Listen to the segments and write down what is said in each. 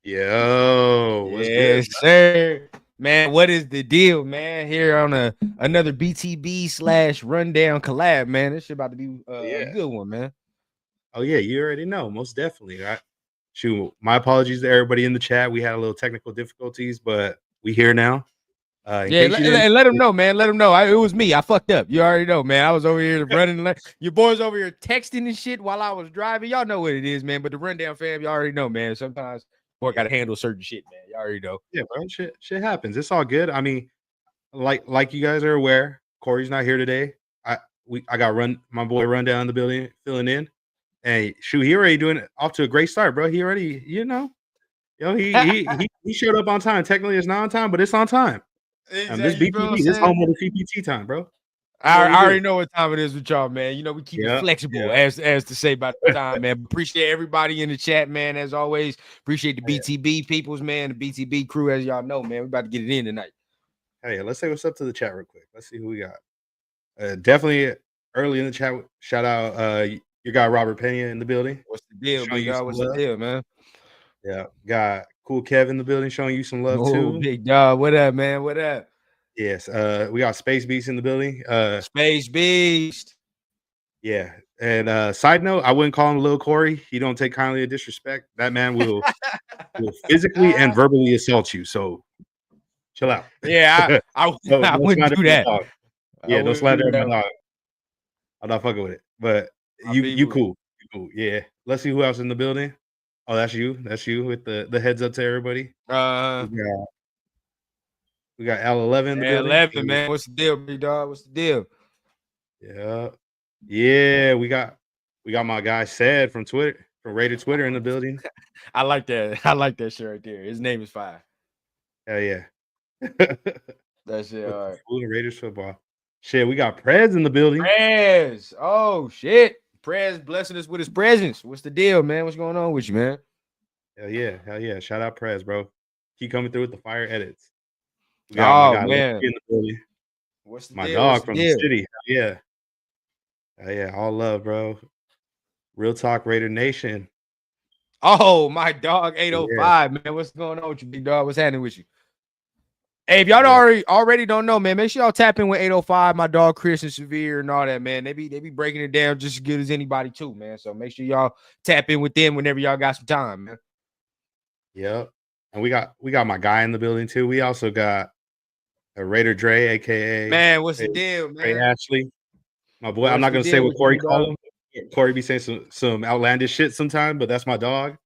Yo, what's good, Yes, sir. Man, what is the deal, man? Here on another BTB slash rundown collab, man. This shit about to be bro? a Yeah. good one, man. Oh yeah, you already know. Most definitely. Shoot, my apologies to everybody in the chat. We had a little technical difficulties, but we here now. In Yeah, case you didn't, and let them know, man. Let them know. It was me. I fucked up. You already know, man. I was over here running. Your boys over here texting and shit while I was driving. Y'all know what it is, man. But the rundown fam, y'all already know, man. Sometimes boy got to handle certain shit, man. Y'all already know. yeah, bro. Shit happens. It's all good. I mean, like you guys are aware, Corey's not here today. I got my boy Rundown in the building filling in. Hey, shoot, he already doing it off to a great start, bro. He already, he showed up on time. Technically, it's not on time, but it's on time. This Exactly. You feel what I'm BPT, this saying? home of the CPT time, bro. That's I what we do. already know what time it is with y'all, man. You know, we keep it flexible, as to say about the time, man. Appreciate everybody in the chat, man. As always, appreciate the BTB peoples, man. The BTB crew, as y'all know, man. We about to get it in tonight. Hey, let's say what's up to the chat real quick. Let's see who we got. Definitely early in the chat. Shout out your guy Robert Pena in the building. What's the deal, big dog? What's the deal, man? Yeah, got Cool Kev in the building showing you some love too. Big dog. What up, man? What up? Yes, we got Space Beast in the building. Space Beast. Yeah. And side note, I wouldn't call him Lil Corey. He don't take kindly to disrespect. That man will physically and verbally assault you. So chill out. Yeah, I wouldn't do that. Yeah, don't slander my dog. I'm not fucking with it. But you cool. You cool. Yeah. Let's see who else in the building. Oh, that's you. That's you with the heads up to everybody. We got L11 in the building. L11, man. What's the deal, big dog? What's the deal? Yeah. Yeah, we got my guy Sad from Twitter, from Rated Twitter in the building. I like that. I like that shit right there. His name is Fire. Hell yeah. That shit, all right. Raiders football. Shit, we got Prez in the building. Prez. Oh shit. Prez blessing us with his presence. What's the deal, man? What's going on with you, man? Hell yeah. Shout out Prez, bro. Keep coming through with the fire edits. We got my guy man. In the building. What's the my deal? dog from the city. Hell yeah. All love, bro. Real Talk Raider Nation. Oh, my dog 805, man. What's going on with you, big dog? What's happening with you? Hey, if y'all already don't know, man, make sure y'all tap in with 805, my dog Chris and Severe and all that, man. They be breaking it down just as good as anybody too, man. So make sure y'all tap in with them whenever y'all got some time, man. Yep. And we got my guy in the building too. We also got a Raider Dre, aka man. What's the deal, man? Ray Ashley, my boy. I'm not gonna say what Corey called him. Corey be saying some outlandish shit sometimes, but that's my dog.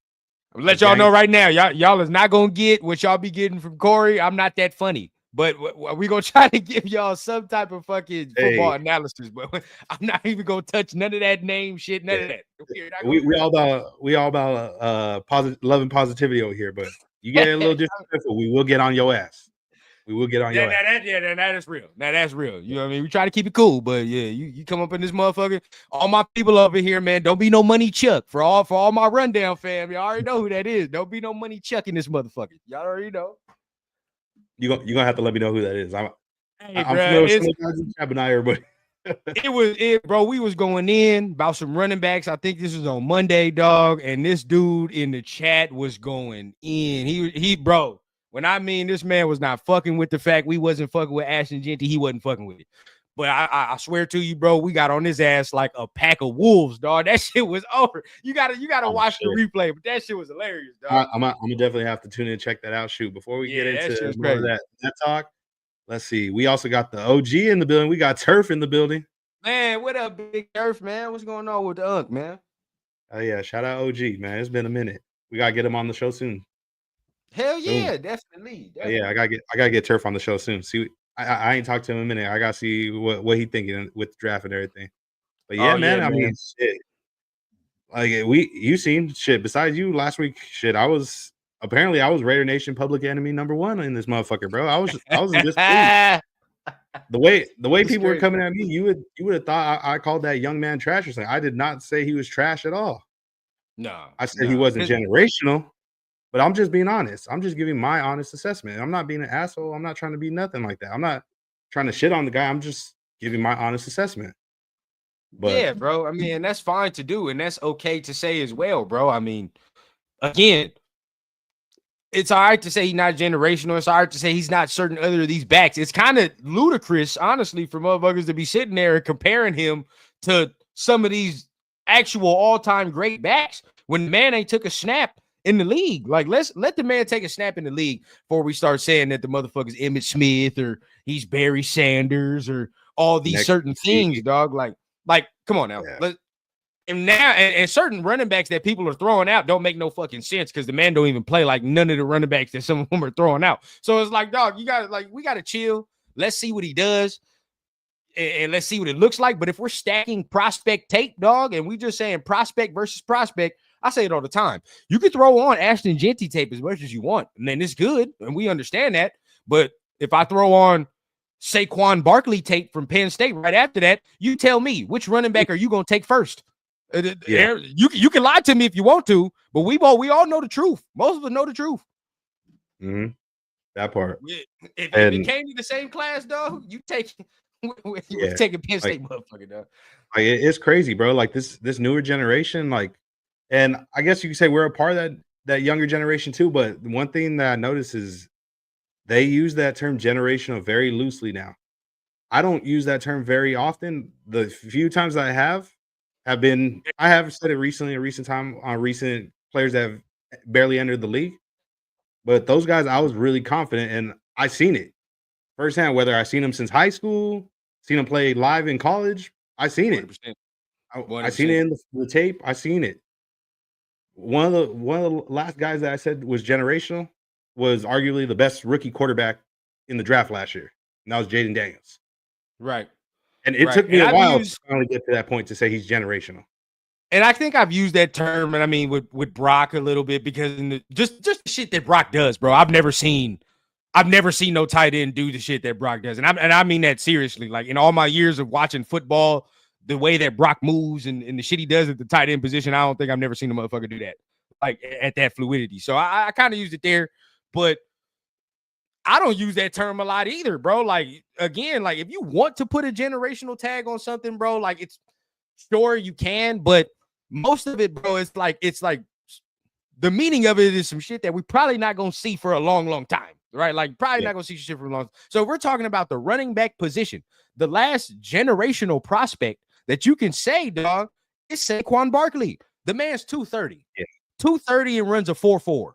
I'll let y'all know right now, y'all is not gonna get what y'all be getting from Corey. I'm not that funny, but we gonna try to give y'all some type of fucking football analysis. But I'm not even gonna touch none of that name shit, none of that. We all about love and positivity over here, but you get a little disrespectful, we will get on your ass. We will get on your ass. That is real. Now that's real. You know what I mean? We try to keep it cool, but yeah, you come up in this motherfucker. All my people over here, man, don't be no money chuck. For all my rundown fam, y'all already know who that is. Don't be no money chuck in this motherfucker. Y'all already know. You're gonna have to let me know who that is. I'm bro, familiar with some guys in the chat, but not everybody. Bro. We was going in about some running backs. I think this was on Monday, dog. And this dude in the chat was going in. He bro. When I mean this man was not fucking with the fact we wasn't fucking with Ashton Genty, he wasn't fucking with it. But I swear to you, bro, we got on his ass like a pack of wolves, dog. That shit was over. You gotta watch the replay, but that shit was hilarious, dog. I'm gonna definitely have to tune in and check that out. Shoot, before we get into more of that talk, let's see. We also got the OG in the building. We got Turf in the building. Man, what up, Big Turf, man? What's going on with the Unk, man? Oh yeah, shout out OG, man. It's been a minute. We gotta get him on the show soon. Hell yeah, definitely. Yeah, I gotta get Turf on the show soon. See, I ain't talked to him in a minute. I gotta see what he thinking with the draft and everything. But yeah, man. I mean, shit. Like you seen shit. Besides you, last week, shit. I was Raider Nation public enemy #1 in this motherfucker, bro. I was in disbelief. The way people were coming at me, you would have thought I called that young man trash or something. I did not say he was trash at all. No, I said he wasn't generational. But I'm just being honest. I'm just giving my honest assessment. I'm not being an asshole. I'm not trying to be nothing like that. I'm not trying to shit on the guy. I'm just giving my honest assessment. But yeah, bro. I mean, that's fine to do, and that's okay to say as well, bro. I mean, again, it's all right to say he's not generational. It's all right to say he's not certain other of these backs. It's kind of ludicrous, honestly, for motherfuckers to be sitting there and comparing him to some of these actual all-time great backs when the man ain't took a snap in the league. Like, let the man take a snap in the league before we start saying that the motherfucker's Emmitt Smith or he's Barry Sanders or all these certain things, dog. Like, come on now. Yeah. And now, and certain running backs that people are throwing out don't make no fucking sense because the man don't even play like none of the running backs that some of them are throwing out. So it's like, dog, we got to chill. Let's see what he does. And let's see what it looks like. But if we're stacking prospect tape, dog, and we just saying prospect versus prospect, I say it all the time. You can throw on Ashton Jeanty tape as much as you want, and then it's good, and we understand that. But if I throw on Saquon Barkley tape from Penn State right after that, you tell me which running back are you going to take first? Yeah. You can lie to me if you want to, but we all know the truth. Most of us know the truth. Mm-hmm. That part. If it came to the same class, dog, you take we're taking Penn State, motherfucker, dog. Like it's crazy, bro. Like this newer generation, like, and I guess you could say we're a part of that younger generation too. But one thing that I notice is they use that term generational very loosely now. I don't use that term very often. The few times I have been, I have said it recently, in recent time on recent players that have barely entered the league. But those guys, I was really confident, and I seen it firsthand. Whether I seen them since high school, seen them play live in college, I seen it. 100%. I seen it in the tape. I seen it. One of the last guys that I said was generational was arguably the best rookie quarterback in the draft last year, and that was Jaden Daniels. Right. And it took me a while to finally get to that point to say he's generational. And I think I've used that term, and I mean with Brock a little bit because just the shit that Brock does, bro. I've never seen no tight end do the shit that Brock does, and I mean that seriously. Like in all my years of watching football, the way that Brock moves and the shit he does at the tight end position, I don't think I've never seen a motherfucker do that, like at that fluidity. So I kind of used it there, but I don't use that term a lot either, bro. Like, again, like if you want to put a generational tag on something, bro, like it's sure you can, but most of it, bro, it's like the meaning of it is some shit that we probably not gonna see for a long, long time, right? Like probably not gonna see shit for a long time. So we're talking about the running back position. The last generational prospect that you can say, dog, is Saquon Barkley. The man's 230. 230 and runs a 4.4.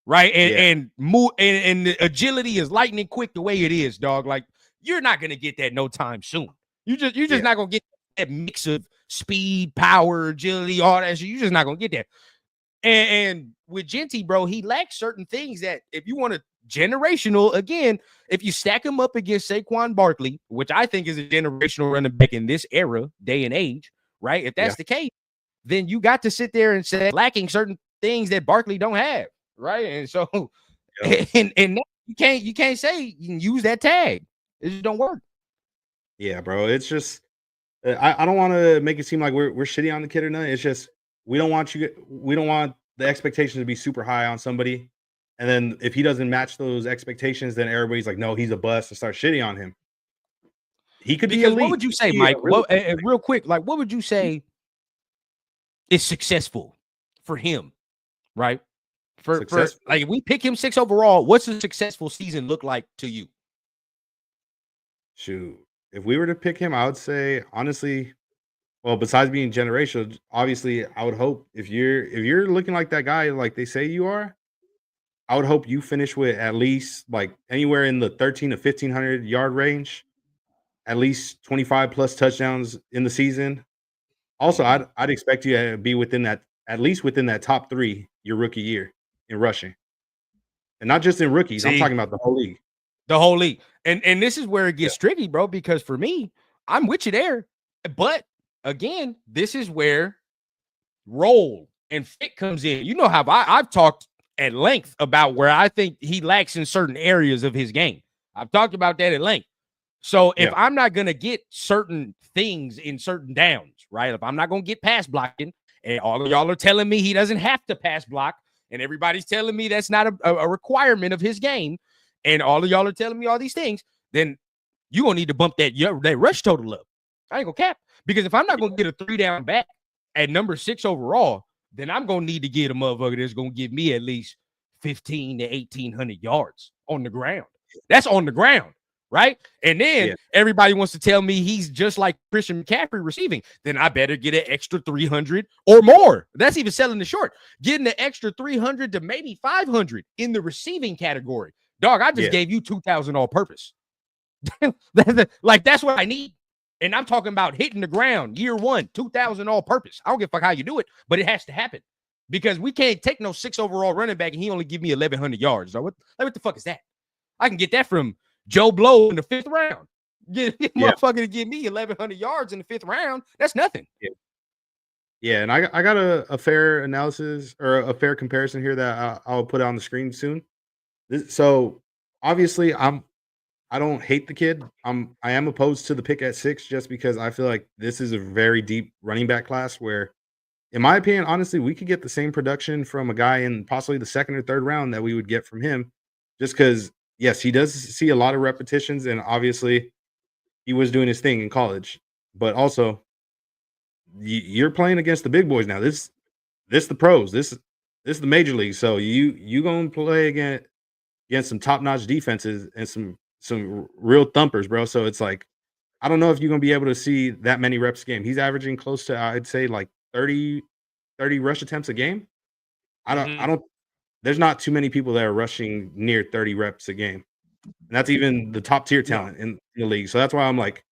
Right. And move and the agility is lightning quick the way it is, dog. Like you're not gonna get that no time soon. You're just not gonna get that mix of speed, power, agility, all that shit. You're just not gonna get that. And with Jeanty, bro, he lacks certain things that if you want to generational, again, if you stack him up against Saquon Barkley, which I think is a generational running back in this era, day and age, right? If that's the case, then you got to sit there and say lacking certain things that Barkley don't have. Right. And so and you can't say you can use that tag. It just don't work. Yeah, bro. It's just I don't want to make it seem like we're shitty on the kid or nothing. It's just we don't want the expectations to be super high on somebody. And then if he doesn't match those expectations, then everybody's like, no, he's a bust and start shitting on him. He could be elite. What would you say, Mike? Real quick, like what would you say is successful for him? Right. For like if we pick him 6 overall, what's a successful season look like to you? Shoot, if we were to pick him, I would say honestly, well, besides being generational, obviously, I would hope if you're looking like that guy, like they say you are, I would hope you finish with at least like anywhere in the 13 to 1500 yard range, at least 25 plus touchdowns in the season. Also, I'd expect you to be within that, at least within that top 3 your rookie year in rushing, and not just in rookies. I'm talking about the whole league. The whole league, and this is where it gets tricky, bro. Because for me, I'm with you there, but again, this is where role and fit comes in. You know how I've talked at length about where I think he lacks in certain areas of his game. I've talked about that at length. So if I'm not gonna get certain things in certain downs, right? If I'm not gonna get pass blocking, and all of y'all are telling me he doesn't have to pass block, and everybody's telling me that's not a requirement of his game, and all of y'all are telling me all these things, then you're going to need to bump that rush total up. I ain't going to cap. Because if I'm not going to get a 3-down back at number 6 overall, then I'm going to need to get a motherfucker that's going to give me at least 15 to 1,800 yards on the ground. That's on the ground, right? And then everybody wants to tell me he's just like Christian McCaffrey receiving. Then I better get an extra 300 or more. That's even selling the short. Getting an extra 300 to maybe 500 in the receiving category. Dog, I just gave you 2,000 all purpose. Like, that's what I need. And I'm talking about hitting the ground year one, 2,000 all purpose. I don't give a fuck how you do it, but it has to happen because we can't take no 6 overall running back and he only give me 1,100 yards. So what the fuck is that? I can get that from Joe Blow in the 5th round. Get motherfucker to give me 1,100 yards in the 5th round. That's nothing. Yeah, and I got a fair analysis or a fair comparison here that I'll put on the screen soon. So obviously I don't hate the kid. I am opposed to the pick at 6 just because I feel like this is a very deep running back class where, in my opinion, honestly, we could get the same production from a guy in possibly the 2nd or 3rd round that we would get from him. Just because, yes, he does see a lot of repetitions, and obviously he was doing his thing in college. But also, you're playing against the big boys now. This the pros. This is the major league. So you gonna play against some top-notch defenses and some real thumpers, bro. So it's like, I don't know if you're gonna be able to see that many reps a game. He's averaging close to, I'd say, like 30 rush attempts a game. I don't there's not too many people that are rushing near 30 reps a game. And that's even the top tier talent in the league. So that's why I'm like,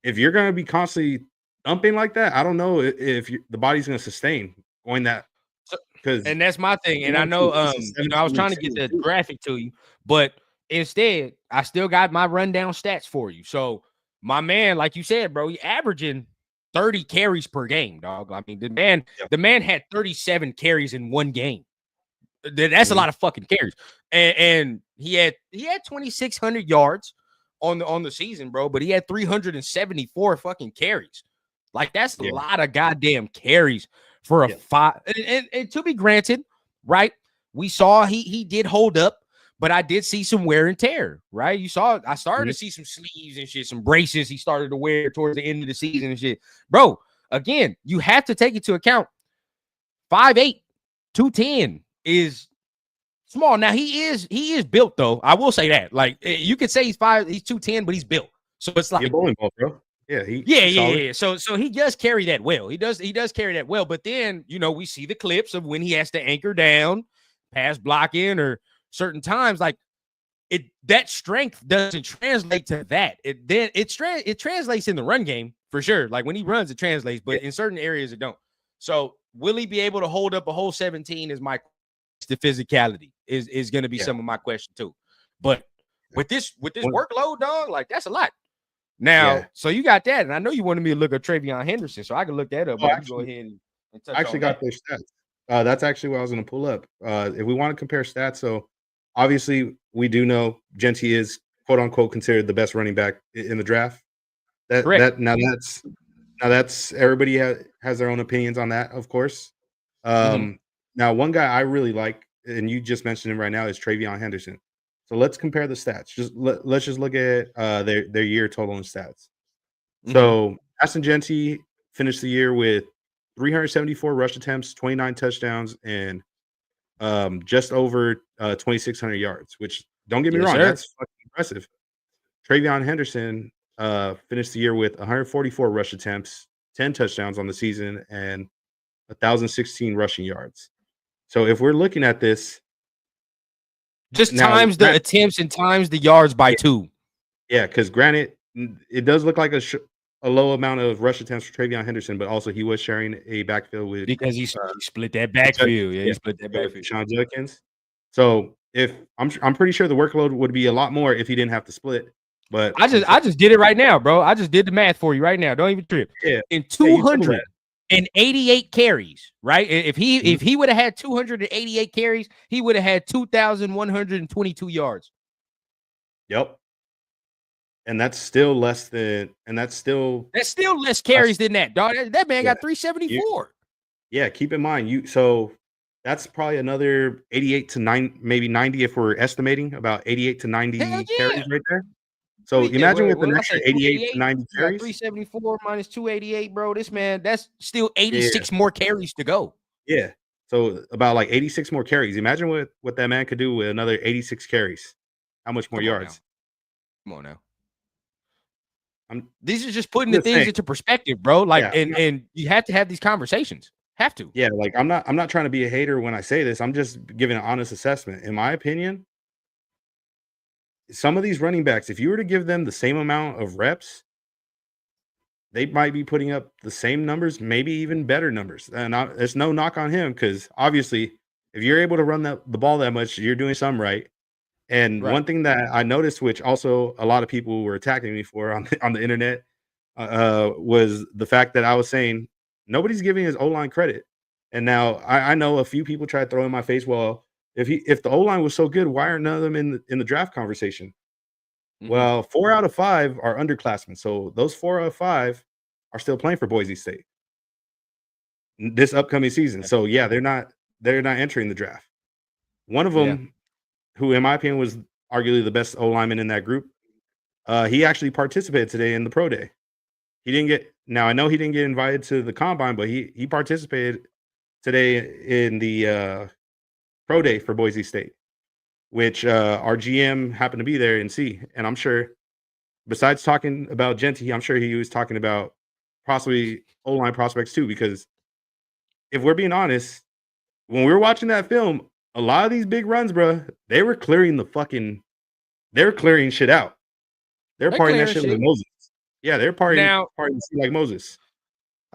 if you're gonna be constantly thumping like that, I don't know if the body's gonna sustain going that. And that's my thing. And I know, I was trying to get the graphic to you, but instead, I still got my rundown stats for you. So my man, like you said, bro, he averaging 30 carries per game, dog. I mean, the man had 37 carries in one game. That's a lot of fucking carries. And he had 2,600 yards on the season, bro, but he had 374 fucking carries. Like, that's a lot of goddamn carries for a 5. And to be granted, right? We saw he did hold up, but I did see some wear and tear, right? I started to see some sleeves and shit, some braces he started to wear towards the end of the season and shit. Bro, again, you have to take into account 5'8", 210 is small. Now he is built, though. I will say that. Like, you could say he's 210, but he's built. So it's like bowling ball, bro. Yeah. So he does carry that well. He does carry that well. But then, we see the clips of when he has to anchor down, pass blocking, or certain times, like that strength doesn't translate to that. It translates in the run game for sure. Like when he runs, it translates, but in certain areas it don't. So will he be able to hold up a whole 17? Is my the physicality is going to be some of my question too. But with this workload, dog, like that's a lot. Now, so you got that, and I know you wanted me to look at Travion Henderson, so I can look that up. Go ahead and touch I actually got their stats. That's actually what I was going to pull up. If we want to compare stats, so obviously we do know Genty is quote unquote considered the best running back in the draft. That's everybody has their own opinions on that, of course. Now, one guy I really like, and you just mentioned him right now, is Travion Henderson. So let's compare the stats. Let's just look at their year total in stats. So Aston Genty finished the year with 374 rush attempts, 29 touchdowns, and just over 2,600 yards. Which, don't get me wrong, that's fucking impressive. Travion Henderson finished the year with 144 rush attempts, 10 touchdowns on the season, and 1,016 rushing yards. So if we're looking at this, just times the attempts and times the yards by 2. Yeah, because granted, it does look like a low amount of rush attempts for Travion Henderson, but also he was sharing a backfield with because he split that backfield. He split that backfield. Sean Judkins. So if I'm pretty sure the workload would be a lot more if he didn't have to split. But I just did it right now, bro. I just did the math for you right now. Don't even trip. Yeah. In 288 carries, right? If he would have had 288 carries, he would have had 2,122 yards. Yep. And that's still less than, that's still less carries than that, dog. That man got 374. Keep in mind, so that's probably another 88 to 9, maybe 90 if we're estimating about 88 to 90 carries right there. So imagine with an extra 88 to 90 carries. 374 minus 288, bro. This man, that's still 86 more carries to go. Yeah. So about like 86 more carries. Imagine what that man could do with another 86 carries. How much more yards? Come on now. I'm These are just putting I'm the just things saying. into perspective, bro. Like, Yeah, and you have to have these conversations. Have to. yeah. Like I'm not trying to be a hater when I say this. I'm just giving an honest assessment. In my opinion, some of these running backs, if you were to give them the same amount of reps, they might be putting up the same numbers, maybe even better numbers. And there's no knock on him because obviously, if you're able to run the ball that much, you're doing something right. And Right. one thing that I noticed, which also a lot of people were attacking me for on the internet, was the fact that I was saying nobody's giving his O line credit. And now I know a few people tried to throw in my face. Well, if the O line was so good, why aren't none of them in the draft conversation? Mm-hmm. Well, 4 out of 5 are underclassmen, so those 4 out of 5 are still playing for Boise State this upcoming season. Yeah. So yeah, they're not entering the draft. One of Yeah. them, who in my opinion was arguably the best O lineman in that group, he actually participated today in the pro day. He didn't get now I know he didn't get invited to the combine, but he participated today in the pro day for Boise State, which our GM happened to be there and see. And I'm sure besides talking about Genty, I'm sure he was talking about possibly O-line prospects too, because if we're being honest, when we were watching that film, a lot of these big runs, bro, they were clearing shit out. They're They're parting that clearing shit like shit. Moses. Yeah, they're Now, parting the shit like Moses.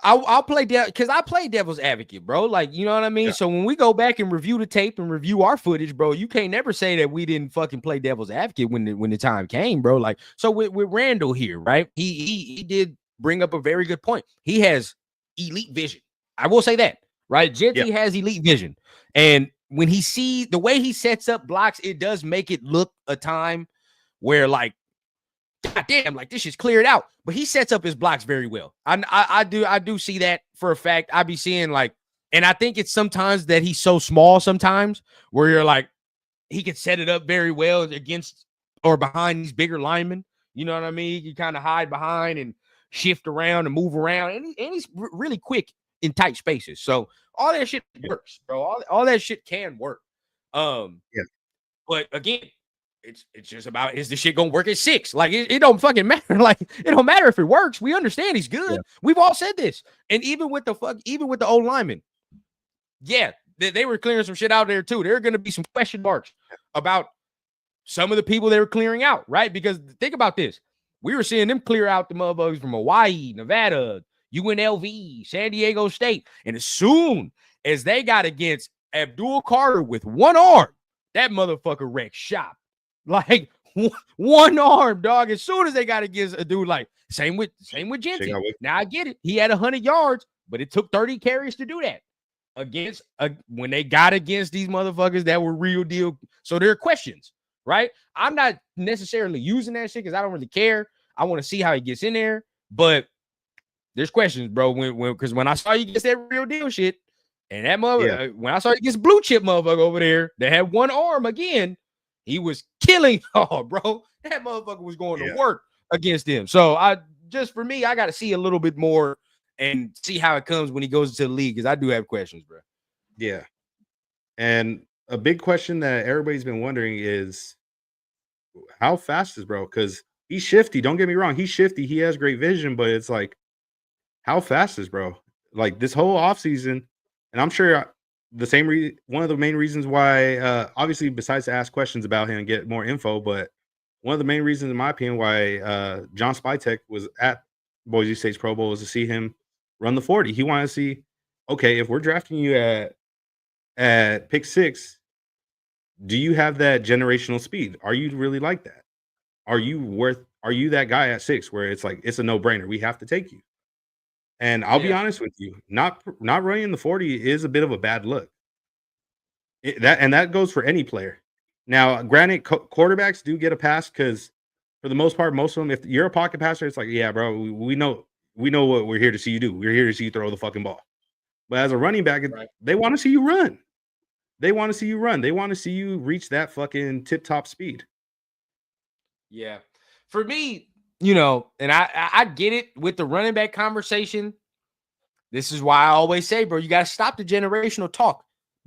I'll play because I play devil's advocate, bro. Like, you know what I mean? Yeah. So when we go back and review the tape and review our footage, bro, you can't never say that we didn't fucking play devil's advocate when the time came, bro. Like, so with Randall here, right? He did bring up a very good point. He has elite vision. I will say that, right? Yeah. Genty has elite vision. And when he sees the way he sets up blocks, it does make it look a time where, like, God damn, like this shit's cleared out. But he sets up his blocks very well. I do see that for a fact. I be seeing like, and I think it's sometimes that he's so small sometimes where you're like, he can set it up very well against or behind these bigger linemen. You know what I mean? He can kind of hide behind and shift around and move around. And he's really quick in tight spaces. So all that shit works, bro. All that shit can work. Yeah. But again, it's just about, is the shit gonna work at 6? Like it don't fucking matter. Like it don't matter if it works. We understand he's good. Yeah. We've all said this. And even with the old linemen, yeah, they were clearing some shit out there too. There are gonna be some question marks about some of the people they were clearing out, right? Because think about this. We were seeing them clear out the motherfuckers from Hawaii, Nevada, UNLV, San Diego State. And as soon as they got against Abdul Carter with one arm, that motherfucker wrecked shop. Like one arm, dog. As soon as they got against a dude, like same with Genty. Now I get it. He had 100 yards, but it took 30 carries to do that against when they got against these motherfuckers that were real deal. So there are questions, right? I'm not necessarily using that shit because I don't really care. I want to see how he gets in there, but there's questions, bro. Because when I saw you get that real deal shit, and that mother, when I saw you get blue chip motherfucker over there that had one arm again. He was killing. Oh, bro, that motherfucker was going to work against him. So for me, I got to see a little bit more and see how it comes when he goes into the league because I do have questions, bro. Yeah. And a big question that everybody's been wondering is how fast is bro? Because he's shifty. Don't get me wrong. He's shifty. He has great vision, but it's like, how fast is bro? Like this whole offseason, and I'm sure one of the main reasons why, obviously, besides to ask questions about him and get more info, but one of the main reasons, in my opinion, why John Spytek was at Boise State's Pro Bowl was to see him run the 40. He wanted to see, okay, if we're drafting you at pick 6, do you have that generational speed? Are you really like that? Are you that guy at 6 where it's like it's a no-brainer? We have to take you. And I'll be honest with you, not running the 40 is a bit of a bad look. That goes for any player. Now, granted, quarterbacks do get a pass because for the most part, most of them, if you're a pocket passer, it's like, yeah, bro, we know what we're here to see you do. We're here to see you throw the fucking ball. But as a running back, they want to see you run. They want to see you run. They want to see you reach that fucking tip-top speed. Yeah. For me, and I get it with the running back conversation. This is why I always say, bro, you got to stop the generational talk.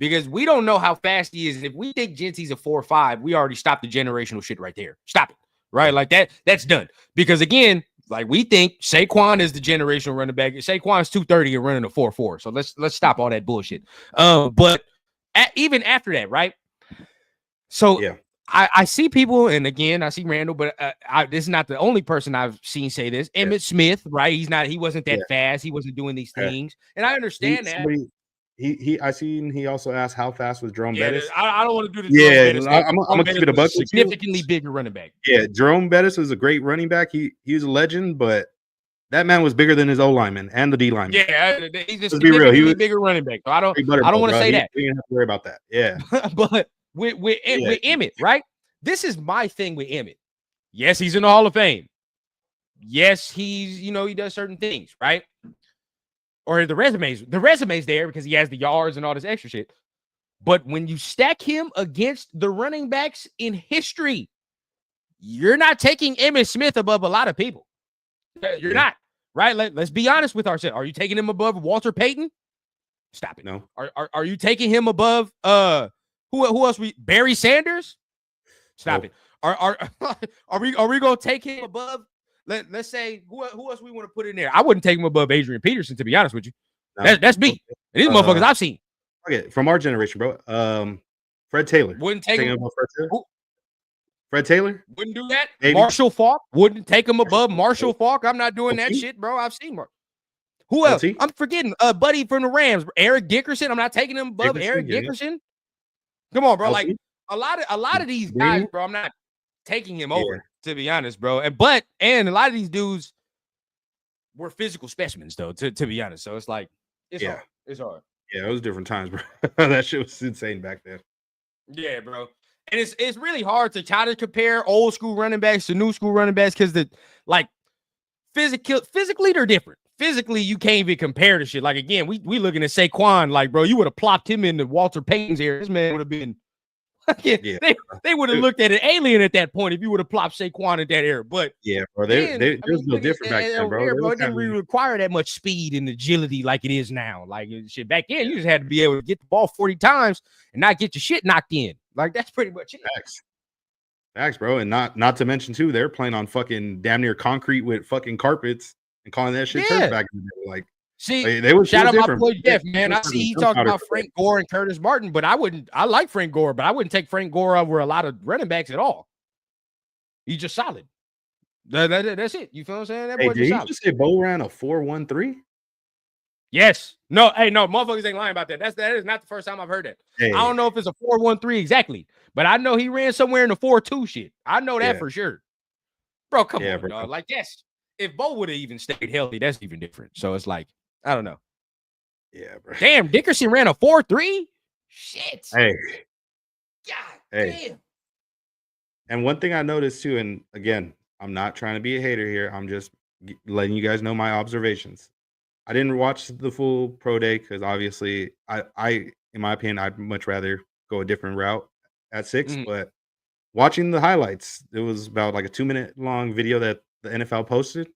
because we don't know how fast he is. And if we think Genty's a 4.5, we already stopped the generational shit right there. Stop it. Right? Like that's done. Because again, like we think Saquon is the generational running back. Saquon is 230 and running a 4.4. So let's stop all that bullshit. But even after that, right? So yeah. I see people, and again, I see Randall, but this is not the only person I've seen say this. Emmitt Smith, right? He wasn't that fast. He wasn't doing these things. And I understand that. He also asked how fast was Jerome Bettis. I don't want to do the Jerome Bettis. I'm gonna keep it a buck. Significantly bigger running back. Yeah, Jerome Bettis was a great running back. He was a legend, but that man was bigger than his O lineman and the D lineman. Yeah, he's a significantly bigger running back. So I don't want to say that. We didn't have to worry about that. Yeah. But with Emmitt, right? This is my thing with Emmitt. Yes, he's in the Hall of Fame. Yes, he's, he does certain things, right? Or the resume's there because he has the yards and all this extra shit. But when you stack him against the running backs in history, you're not taking Emmitt Smith above a lot of people. You're not, right? Let's be honest with ourselves. Are you taking him above Walter Payton? Stop it. No. Are you taking him above who else? Barry Sanders? Stop it. Are we gonna take him above? Let's say who else we want to put in there? I wouldn't take him above Adrian Peterson, to be honest with you. No. That's me. And these motherfuckers I've seen. Okay, from our generation, bro. Fred Taylor. Wouldn't take him above Fred Taylor. Fred Taylor? Wouldn't do that. Maybe. Marshall Faulk wouldn't take him above Marshall Faulk. I'm not doing that shit, bro. I've seen more. Who else? I'm forgetting. Buddy from the Rams, Eric Dickerson. I'm not taking him above Eric Dickerson. Come on, bro. Like a lot of these guys, bro. I'm not taking him over, to be honest, bro. And a lot of these dudes were physical specimens, though. To be honest, so it's like hard. It's hard. Yeah, it was different times, bro. That shit was insane back then. Yeah, bro. And it's really hard to try to compare old school running backs to new school running backs because physically they're different. Physically, you can't even compare the shit. Like again, we looking at Saquon, like, bro, you would have plopped him into Walter Payton's area. This man would have been they would have looked at an alien at that point if you would have plopped Saquon in that era. But bro, they was no different back then, bro. It didn't really require that much speed and agility like it is now. Like shit back then, you just had to be able to get the ball 40 times and not get your shit knocked in. Like that's pretty much it. Facts, bro. And not to mention too, they're playing on fucking damn near concrete with fucking carpets and calling that shit turf back in the day. Like, see, they was shout out my boy Jeff, man. I see he talking about Frank Gore and Curtis Martin, but I like Frank Gore, but I wouldn't take Frank Gore over a lot of running backs at all. He's just solid. That's it. You feel what I'm saying? That boy's did solid. You just say Bo ran a 4.13? Yes. No, motherfuckers ain't lying about that. That is not the first time I've heard that. I don't know if it's a 4.13 exactly, but I know he ran somewhere in the 4.2 shit. I know that for sure. Bro, come on, dog. Like that's if Bo would have even stayed healthy, that's even different. So it's like, I don't know. Yeah, bro. Damn, Dickerson ran a 4.3? Shit. Hey. God damn. And one thing I noticed too, and again, I'm not trying to be a hater here. I'm just letting you guys know my observations. I didn't watch the full pro day because obviously I in my opinion, I'd much rather go a different route at 6. But watching the highlights, it was about like a 2-minute long video that the NFL posted.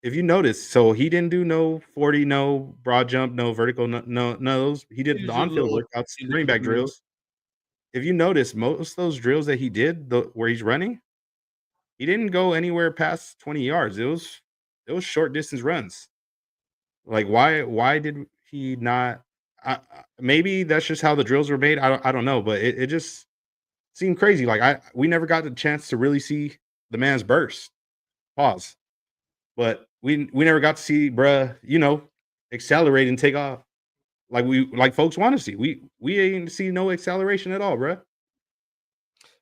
If you notice, so he didn't do no 40, no broad jump, no vertical, no those. He did the on-field workouts, running back drills. If you notice, most of those drills that he did, where he's running, he didn't go anywhere past 20 yards. It was short distance runs. Like why did he not? Maybe that's just how the drills were made. I don't know, but it just seemed crazy. Like we never got the chance to really see the man's burst. Pause. But we never got to see bruh, accelerate and take off like folks want to see. We ain't see no acceleration at all, bruh.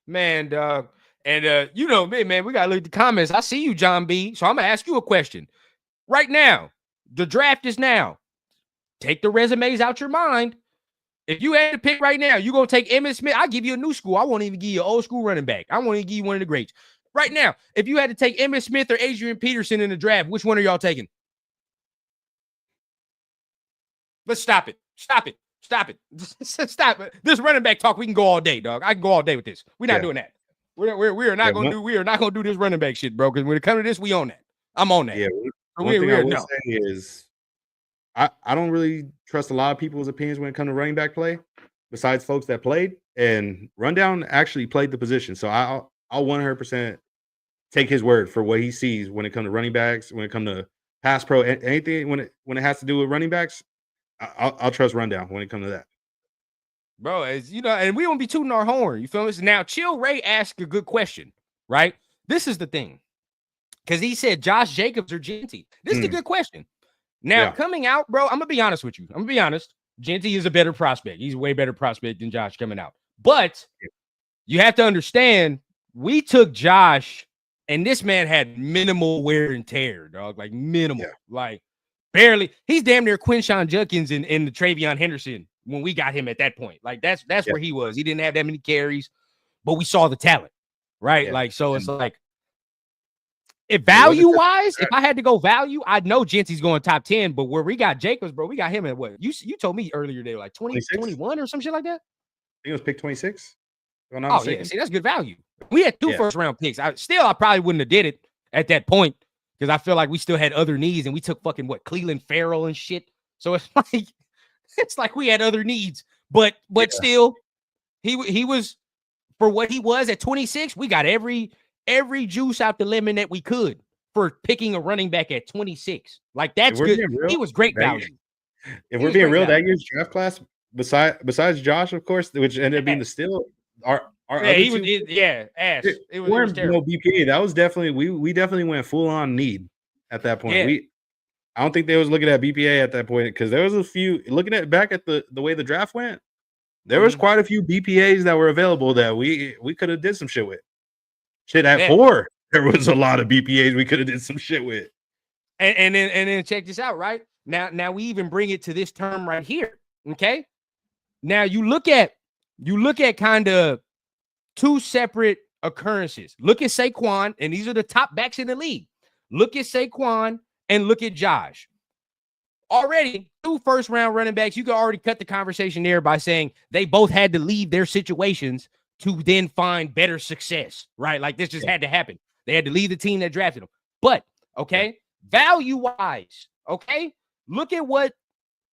Man, dog. And me, man, we gotta look at the comments. I see you, John B. So I'm gonna ask you a question. Right now, the draft is now. Take the resumes out your mind. If you had to pick right now, you gonna take Emmitt Smith. I'll give you a new school. I won't even give you an old school running back. I won't even give you one of the greats. Right now, if you had to take Emmitt Smith or Adrian Peterson in the draft, which one are y'all taking? Let's stop it. Stop it. Stop it. This running back talk, we can go all day, dog. I can go all day with this. We're not doing that. We are not gonna do this running back shit, bro. Because when it comes to this, we own that. I'm on that. Yeah. One thing I will say is I don't really trust a lot of people's opinions when it comes to running back play. besides folks that played, and Rundown actually played the position. So I'll 100% take his word for what he sees when it comes to running backs, when it comes to pass pro, anything when it has to do with running backs. I'll trust Rundown when it comes to that. Bro, as you know, and we won't be tooting our horn. You feel me? Now, Chill Ray asked a good question, right? This is the thing. Because he said Josh Jacobs or Genty. This is a good question. Now, coming out, bro, I'm going to be honest with you. I'm going to be honest. Genty is a better prospect. He's a way better prospect than Josh coming out. But you have to understand, we took Josh, and this man had minimal wear and tear, dog. Like minimal. Like barely. He's damn near Quinshon Judkins in the Travion Henderson when we got him at that point. Like that's where he was. He didn't have that many carries, but we saw the talent, right? Like, so it's like, if value-wise, if I had to go value, I'd know Genty's going top 10, but where we got Jacobs, bro, we got him at what? You told me earlier they were like 20, 21 or some shit like that? I think it was pick 26. Oh, yeah. See, that's good value. We had two first-round picks. I probably wouldn't have did it at that point because I feel like we still had other needs, and we took fucking, Cleveland Farrell and shit. So it's like we had other needs. But still, he was, for what he was at 26, we got every juice out the lemon that we could for picking a running back at 26. Like, that's good. He was great value. If we're being real, that year's draft class, besides Josh, of course, which ended up being the steal, our he was ass. It was terrible. No BPA. That was definitely we definitely went full on need at that point. I don't think they was looking at BPA at that point because there was a few looking at back at the way the draft went. There was quite a few BPAs that were available that we could have did some shit with. Shit, at 4, there was a lot of BPAs we could have did some shit with. And then check this out, right? Now we even bring it to this term right here. Okay. Now you look at kind of two separate occurrences. Look at Saquon, and these are the top backs in the league. Look at Saquon and look at Josh. Already, 2 first-round running backs, you could already cut the conversation there by saying they both had to leave their situations to then find better success, right? Like, this just had to happen. They had to leave the team that drafted them. But, value-wise, look at what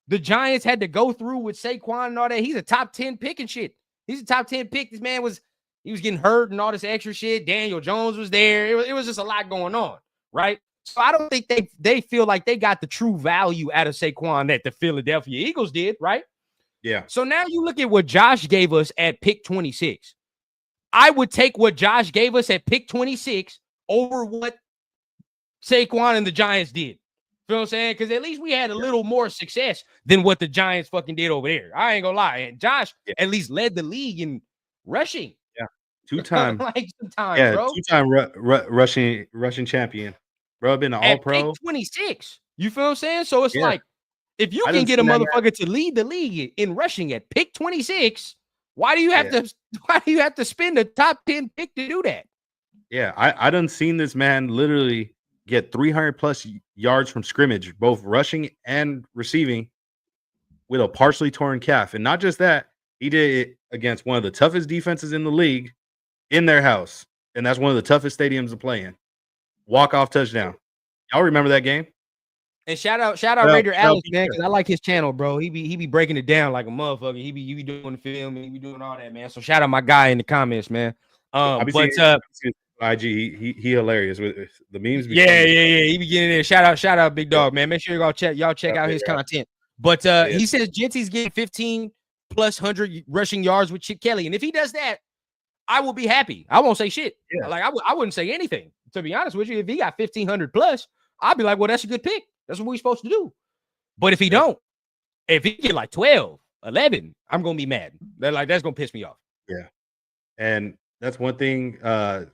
the Giants had to go through with Saquon and all that. He's a top 10 pick and shit. He's a top 10 pick. This man was getting hurt and all this extra shit. Daniel Jones was there. It was just a lot going on, right? So I don't think they feel like they got the true value out of Saquon that the Philadelphia Eagles did, right? Yeah. So now you look at what Josh gave us at pick 26. I would take what Josh gave us at pick 26 over what Saquon and the Giants did. Feel what I'm saying? Because at least we had a little more success than what the Giants fucking did over there. I ain't gonna lie. And Josh at least led the league in rushing. Yeah. 2-time. Bro. 2-time rushing champion. Bro, been an all-pro. Pick 26. You feel what I'm saying? So it's like, if you can get a motherfucker to lead the league in rushing at pick 26, why do you have to spend a top 10 pick to do that? Yeah, I done seen this man literally get 300 plus yards from scrimmage, both rushing and receiving, with a partially torn calf. And not just that, he did it against one of the toughest defenses in the league in their house. And that's one of the toughest stadiums to play in. Walk-off touchdown. Y'all remember that game? And shout out Raider Alex, man, because I like his channel, bro. He be breaking it down like a motherfucker. He be doing the film, he be doing all that, man. So shout out my guy in the comments, man. IG, he hilarious with the memes. Yeah. He be getting there. Shout out, big dog, man. Make sure y'all check out his content. But he says Genty's getting 15 plus 100 rushing yards with Chip Kelly, and if he does that, I will be happy. I won't say shit. Yeah. Like I wouldn't say anything, to be honest with you. If he got 1,500 plus, I'd be like, well, that's a good pick. That's what we're supposed to do. But if he don't, if he get like 12, 11, I'm gonna be mad. That's gonna piss me off. Yeah, and that's one thing.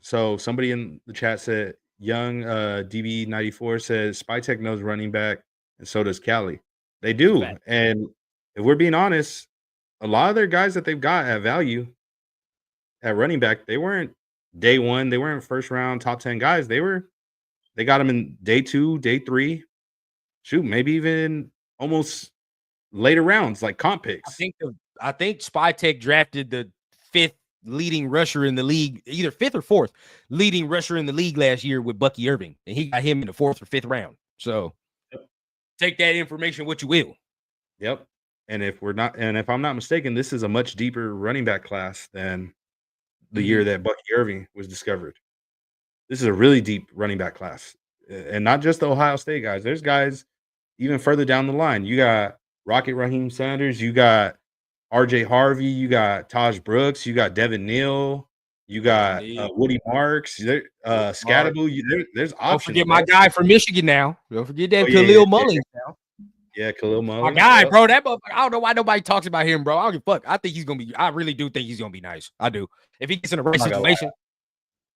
So somebody in the chat said, young DB94 says Spytech knows running back, and so does Cali. They do. And if we're being honest, a lot of their guys that they've got at value at running back, they weren't day 1, they weren't first round top 10 guys. They got them in day 2, day 3. Shoot, maybe even almost later rounds, like comp picks. I think Spytech drafted the 5th leading rusher in the league, either 5th or 4th leading rusher in the league last year with Bucky Irving, and he got him in the 4th or 5th round. So take that information what you will. Yep. And if I'm not mistaken, this is a much deeper running back class than the Mhm. year that Bucky Irving was discovered. This is a really deep running back class, and not just the Ohio State guys. There's guys even further down the line. You got Rocket Raheem Sanders, you got RJ Harvey, you got Taj Brooks, you got Devin Neal, you got Woody Marks, Scattaboo. There's Don't options, forget my bro. guy from Michigan now. Don't forget that Oh, yeah, Khalil Mullins now. Yeah, Khalil My Mullins. guy, Yep. bro. That motherfucker, I don't know why nobody talks about him, bro. I don't give a fuck. I think he's gonna be. I really do think he's gonna be nice. I do. If he gets in the right situation.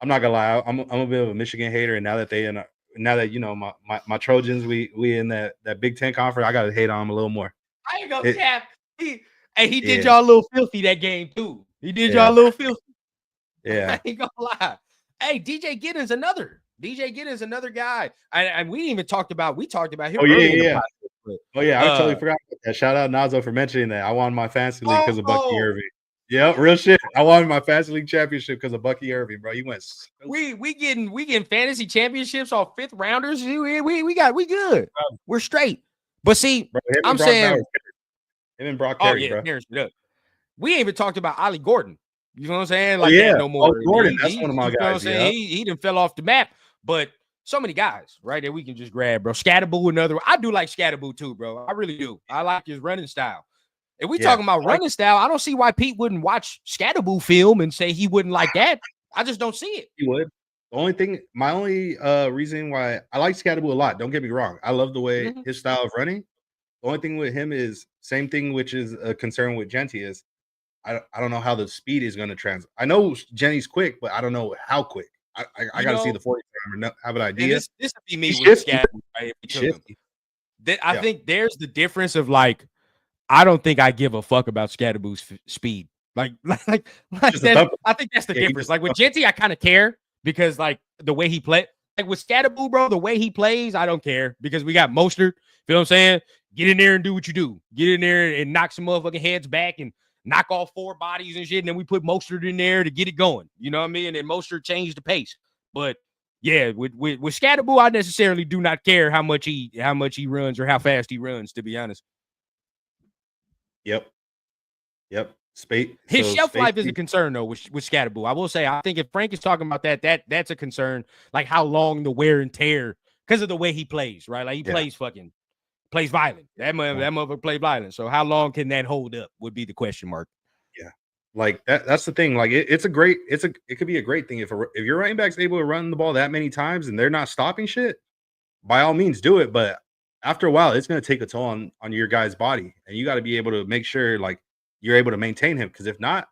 I'm not gonna lie. I'm a bit of a Michigan hater, and now that you know my Trojans, we in that Big Ten conference, I gotta hate on them a little more. I ain't gonna cap. He did Yeah. y'all a little filthy that game too. He did y'all a little filthy. Yeah. I ain't gonna lie. Hey, DJ Giddens another guy. And we even talked about him earlier in the podcast. Oh yeah, I totally forgot about that. Shout out Nazo for mentioning that. I won my fantasy league because of Bucky Irving. Yep, real shit. I won my fantasy league championship because of Bucky Irving, bro. He went. We getting fantasy championships off fifth rounders. We good. We're straight. But see, bro, I'm saying him and Brock Terry, bro. We ain't even talked about Ollie Gordon. You know what I'm saying? Like that no more. Gordon, that's one of my guys. You know what I'm saying? He done fell off the map, but so many guys, right, that we can just grab, bro. Scattaboo, another one. I do like Scattaboo too, bro. I really do. I like his running style. If we talking about running style, I don't see why Pete wouldn't watch Scattaboo film and say he wouldn't like that. I just don't see it. He would. My only reason why I like Scattaboo a lot, don't get me wrong. I love the way his style of running. The only thing with him is same thing, which is a concern with Genty is I don't know how the speed is going to translate. I know Jenny's quick, but I don't know how quick. I got to see the 40 time or have an idea. This would be me with Scattaboo, right? I think there's the difference of like, I don't think I give a fuck about Scattaboo's speed. I think that's the difference. Like with Genty, I kind of care because like the way he play. Like with Scattaboo, bro, the way he plays, I don't care because we got Mostert. Feel what I'm saying? Get in there and do what you do. Get in there and knock some motherfucking heads back and knock off 4 bodies and shit. And then we put Mostert in there to get it going. You know what I mean? And Mostert changed the pace. But yeah, with Scattaboo, I necessarily do not care how much he runs or how fast he runs, to be honest. Yep. His shelf life is a concern though with Scattaboo. I will say, I think if Frank is talking about that's a concern, like how long the wear and tear because of the way he plays, right? Like he plays violent. That motherfucker play violent. So how long can that hold up would be the question mark. Yeah. Like that's the thing. Like it could be a great thing if your running back's able to run the ball that many times and they're not stopping shit, by all means do it. But after a while, it's going to take a toll on your guy's body. And you got to be able to make sure like you're able to maintain him. Because if not,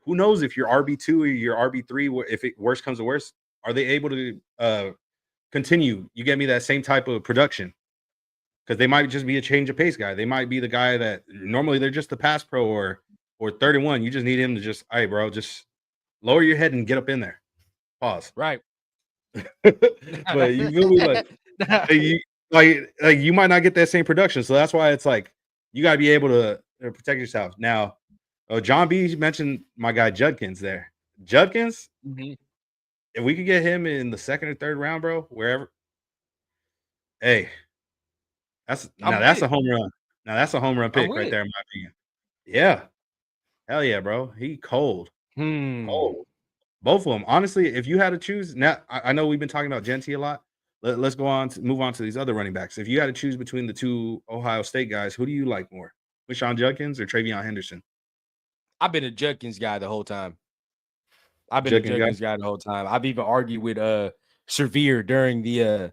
who knows if your RB2 or your RB3, if it worse comes to worse, are they able to continue? You get me that same type of production. Because they might just be a change of pace guy. They might be the guy that normally they're just the pass pro or 31. You just need him to just, all right, bro, just lower your head and get up in there. Pause. Right. But you feel me? Like you might not get that same production. So that's why it's like you gotta be able to protect yourself. Now, John B mentioned my guy Judkins there. Judkins, if we could get him in the 2nd or 3rd round, bro, wherever. Hey. That's a home run. Now that's a home run pick right there, in my opinion. Yeah. Hell yeah, bro. He cold. Cold. Both of them. Honestly, if you had to choose, now I know we've been talking about Genty a lot. Let's move on to these other running backs. If you had to choose between the 2 Ohio State guys, who do you like more? Rashawn Judkins or Travion Henderson? I've been a Judkins guy the whole time. I've even argued with Severe during the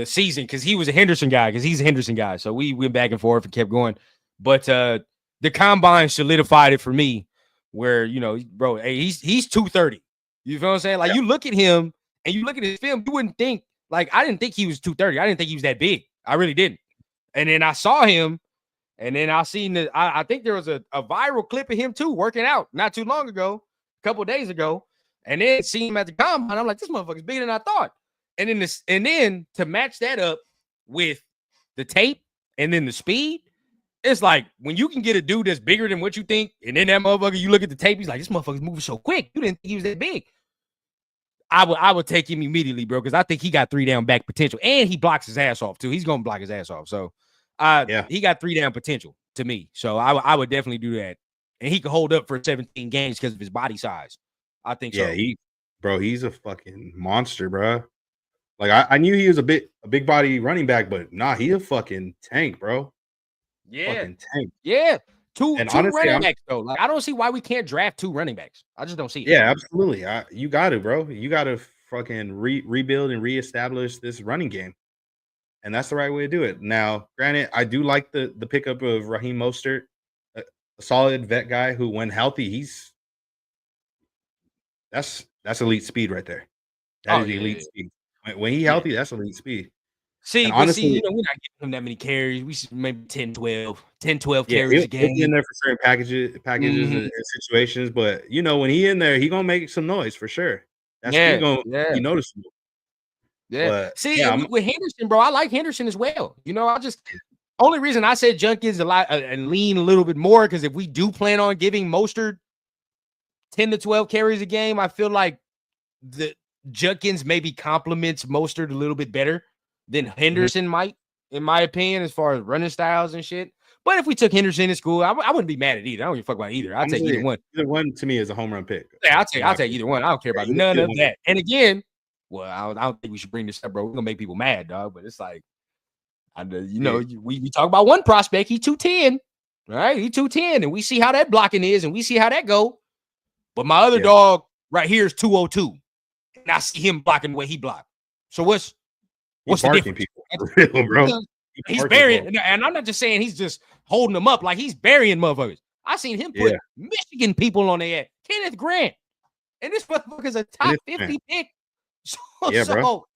season because he was a Henderson guy because he's a Henderson guy. So we went back and forth and kept going. But the combine solidified it for me where, you know, bro, hey, he's 230. You feel what I'm saying? Like you look at him and you look at his film, you wouldn't think, like, I didn't think he was 230. I didn't think he was that big. I really didn't. And then I saw him and then I seen I think there was a viral clip of him too working out not too long ago, a couple of days ago. And then seeing him at the combine, I'm like, this motherfucker's bigger than I thought. And then to match that up with the tape and then the speed, it's like when you can get a dude that's bigger than what you think, and then that motherfucker, you look at the tape, he's like, this motherfucker's moving so quick. You didn't think he was that big. I would take him immediately, bro, because I think he got 3 down back potential, and he blocks his ass off too. He's gonna block his ass off. So he got 3 down potential. to me. So I would definitely do that. And he could hold up for 17 games because of his body size. I think Yeah, so. he's a fucking monster, bro. Like I knew he was a big body running back, but nah, he a fucking tank, bro. Yeah. Fucking tank. Yeah. Two And honestly, running backs, though. Like, I don't see why we can't draft 2 running backs. I just don't see it. yeah, absolutely. You got to, bro. You got to fucking rebuild and reestablish this running game. And that's the right way to do it. Now, granted, I do like the pickup of Raheem Mostert, a solid vet guy who, when healthy, that's elite speed right there. That Oh, is yeah. elite speed. When he Yeah. healthy, that's elite speed. See, And but see, honestly, we're not giving him that many carries. We should maybe 10, 12 yeah, carries a he'll be in game. there for certain packages Mhm. and situations, but when he in there, he gonna make some noise for sure. That speed Yeah. gonna Yeah. be noticeable. Yeah. But See, yeah, and with Henderson, bro, I like Henderson as well. I just only reason I said Junkins a lot and lean a little bit more because if we do plan on giving Mostert 10 to 12 carries a game, I feel like the Junkins maybe complements Mostert a little bit better than Henderson might, in my opinion, as far as running styles and shit. But if we took Henderson in school, I wouldn't be mad at either. I don't give a fuck about either. I'll take either honestly, one. either one to me is a home run pick. Yeah, In I'll my take opinion. either one. I don't care about Yeah, none either of one. that. And again, well, I don't think we should bring this up, bro. We're gonna make people mad, dog. But it's like, Yeah. we talk about one prospect, he 210, right? He 210, and we see how that blocking is, and we see how that go. But my other Yeah. dog right here is 202, and I see him blocking the way he blocked. So what's the difference? People, for real, bro. He's burying, and I'm not just saying he's just holding them up like he's burying motherfuckers. I seen him put Michigan people on their head. Kenneth Grant, and this motherfucker's a top 50 pick. So, bro.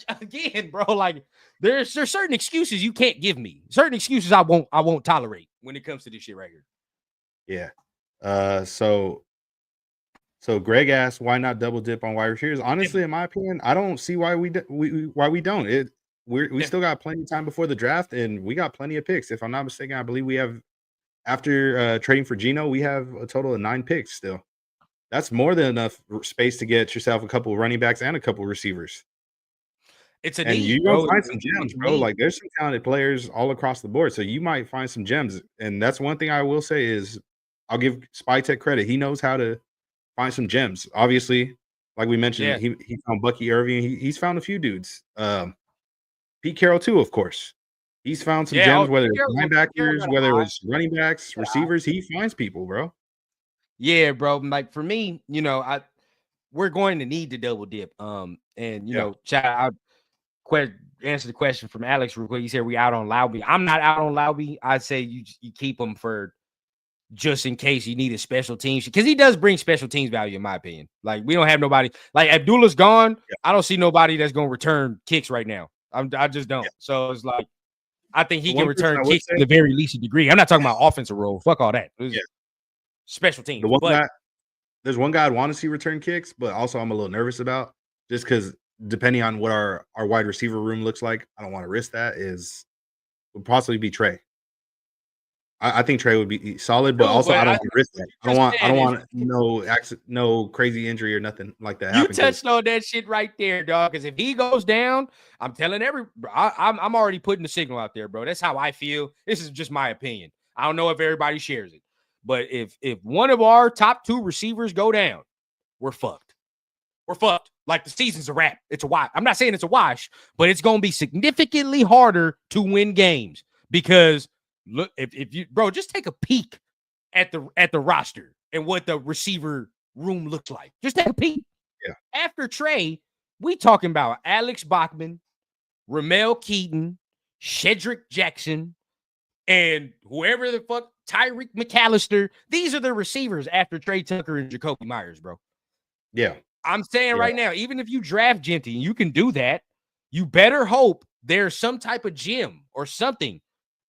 Again, bro, like there's certain excuses you can't give me. Certain excuses I won't tolerate when it comes to this shit right here. Yeah. So Greg asked, why not double dip on wide receivers? Honestly, in my opinion, I don't see why we don't. We still got plenty of time before the draft, and we got plenty of picks. If I'm not mistaken, I believe we have, after trading for Geno, we have a total of 9 picks still. That's more than enough space to get yourself a couple of running backs and a couple of receivers. It's a and need, you're bro. gonna find some gems, bro. Like there's some talented players all across the board, so you might find some gems. And that's one thing I will say is, I'll give Spy Tech credit. He knows how to find some gems. Obviously, like we mentioned, he found Bucky Irving. He's found a few dudes. Pete Carroll too, of course. He's found some gems, whether it's linebackers, whether it's running backs, receivers. He finds people, bro. Yeah, bro. Like for me, we're going to need to double dip. Shout out. Answer the question from Alex real quick. He said we out on Lauby. I'm not out on Lauby. I'd say you keep him for just in case you need a special teams, because he does bring special teams value, in my opinion. Like we don't have nobody like Abdullah's gone. Yeah. I don't see nobody that's gonna return kicks right now. I just don't. Yeah. So it's like I think he can return kicks to the very least degree. I'm not talking about offensive role. Fuck all that. Special teams. There's one guy I'd want to see return kicks, but also I'm a little nervous about, just because depending on what our wide receiver room looks like, I don't want to risk that. Would possibly be Trey. I think Trey would be solid, but also I don't want to risk that. I don't want no crazy injury or nothing like that. You touched on that shit right there, dog. Because if he goes down, I'm telling I'm already putting the signal out there, bro. That's how I feel. This is just my opinion. I don't know if everybody shares it, but if one of our top 2 receivers go down, we're fucked. We're fucked. Like the season's a wrap. It's a wash. I'm not saying it's a wash, but it's going to be significantly harder to win games because look, if you, bro, just take a peek at the roster and what the receiver room looks like. Just take a peek. Yeah. After Trey, we talking about Alex Bachman, Ramel Keaton, Shedrick Jackson, and whoever the fuck, Tyreek McAllister. These are the receivers after Trey Tucker and Jacoby Myers, bro. Yeah. I'm saying right now, even if you draft Genty, you can do that. You better hope there's some type of gym or something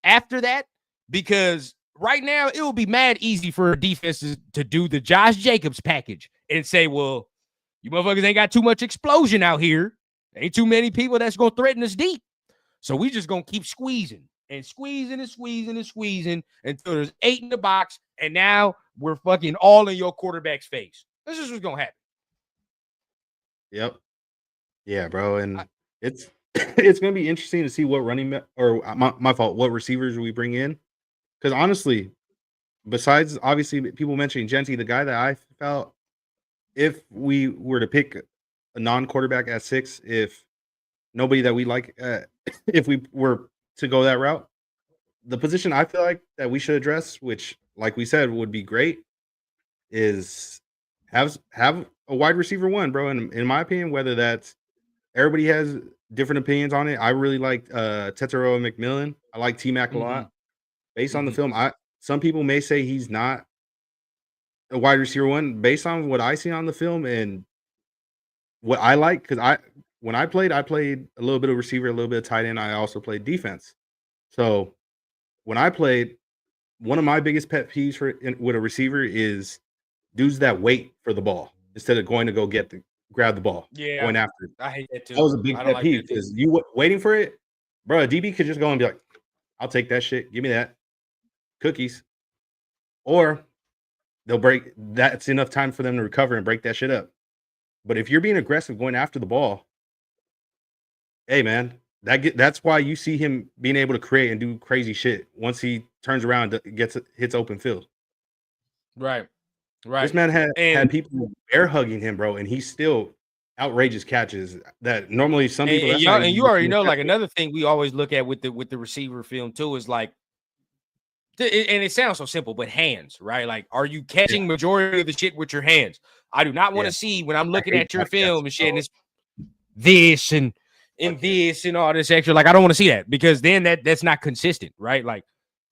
after that, because right now it will be mad easy for defenses to do the Josh Jacobs package and say, well, you motherfuckers ain't got too much explosion out here. Ain't too many people that's going to threaten us deep. So we just going to keep squeezing and squeezing and squeezing and squeezing until there's 8 in the box, and now we're fucking all in your quarterback's face. This is what's going to happen. Yep. Yeah, bro. And it's going to be interesting to see what running or what receivers we bring in. Because honestly, besides obviously people mentioning Genty, the guy that I felt if we were to pick a non-quarterback at 6, if nobody that we like, if we were to go that route, the position I feel like that we should address, which, like we said, would be great, is have a wide receiver one, bro. And in my opinion, whether that's everybody has different opinions on it. I really like Tetero McMillan. I like T Mac a lot. Based on the film, some people may say he's not a wide receiver one. Based on what I see on the film and what I like, because when I played a little bit of receiver, a little bit of tight end. I also played defense. So when I played, one of my biggest pet peeves with a receiver is dudes that wait for the ball instead of going to go grab the ball, Yeah, going after it. I hate that too. That was a big I don't pet like peeve that too. because waiting for it, bro. A DB could just go and be like, "I'll take that shit. Give me that cookies," or they'll break. That's enough time for them to recover and break that shit up. But if you're being aggressive going after the ball, hey man, that's why you see him being able to create and do crazy shit once he turns around and hits open field. Right. This man had people air hugging him, bro, and he's still outrageous catches that normally some people. And you already know, like another thing we always look at with the receiver film too is like, and it sounds so simple, but hands, right? Like, are you catching majority of the shit with your hands? I do not want to see when I'm looking at your film and shit, and it's this and this and all this extra. Like, I don't want to see that because then that's not consistent, right? Like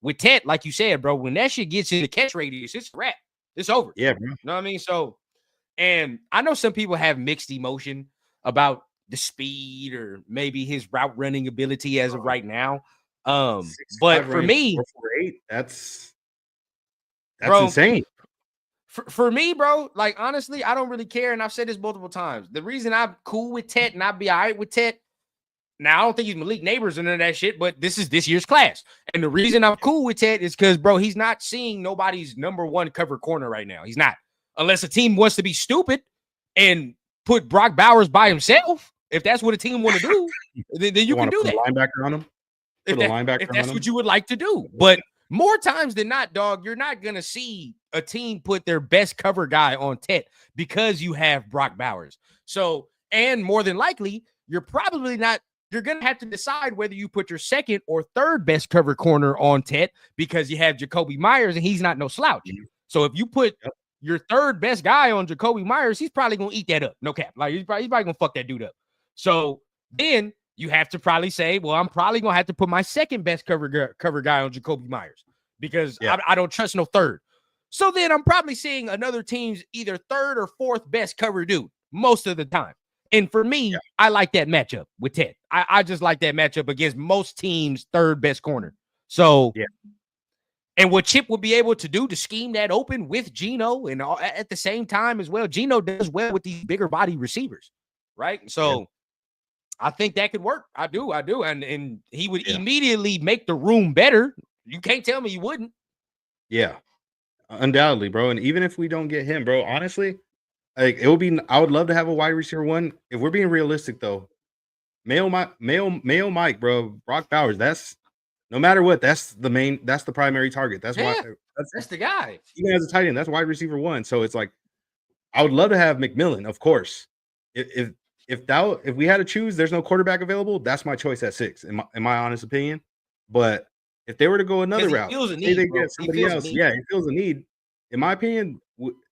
with Tet, like you said, bro, when that shit gets in the catch radius, it's a wrap. It's over. Yeah, bro. You know what I mean? So, and I know some people have mixed emotion about the speed or maybe his route running ability as of right now. But for me, 4.48, that's bro, insane. For me, bro, like honestly, I don't really care. And I've said this multiple times. The reason I'm cool with Tet and I'll be all right with Tet. Now, I don't think he's Malik Neighbors and none of that shit, but this is this year's class. And the reason I'm cool with Tet is because, bro, he's not seeing nobody's number one cover corner right now. He's not. Unless a team wants to be stupid and put Brock Bowers by himself. If that's what a team want to do, then you can do that. Linebacker on him. If that's what you would like to do. But more times than not, dog, you're not going to see a team put their best cover guy on Tet because you have Brock Bowers. So, and more than likely, you're probably not. You're going to have to decide whether you put your second or third best cover corner on Tet because you have Jacoby Myers and he's not no slouch. So if you put your third best guy on Jacoby Myers, he's probably going to eat that up. No cap. Like he's probably going to fuck that dude up. So then you have to probably say, well, I'm probably going to have to put my second best cover guy on Jacoby Myers because I don't trust no third. So then I'm probably seeing another team's either third or fourth best cover dude most of the time. And for me, I like that matchup with Tet. I just like that matchup against most teams' third best corner. So, and what Chip would be able to do to scheme that open with Geno and at the same time as well, Geno does well with these bigger body receivers, right? So I think that could work. I do. And he would immediately make the room better. You can't tell me you wouldn't. Yeah, undoubtedly, bro. And even if we don't get him, bro, honestly, like I would love to have a wide receiver one. If we're being realistic, though, Mayo Mike, bro, Brock Bowers. That's no matter what. That's the primary target. That's why. That's the guy. Even as a tight end, that's wide receiver one. So it's like, I would love to have McMillan, of course. If we had to choose, there's no quarterback available. That's my choice at 6, in my honest opinion. But if they were to go another route, say they get somebody else, he feels a need. In my opinion,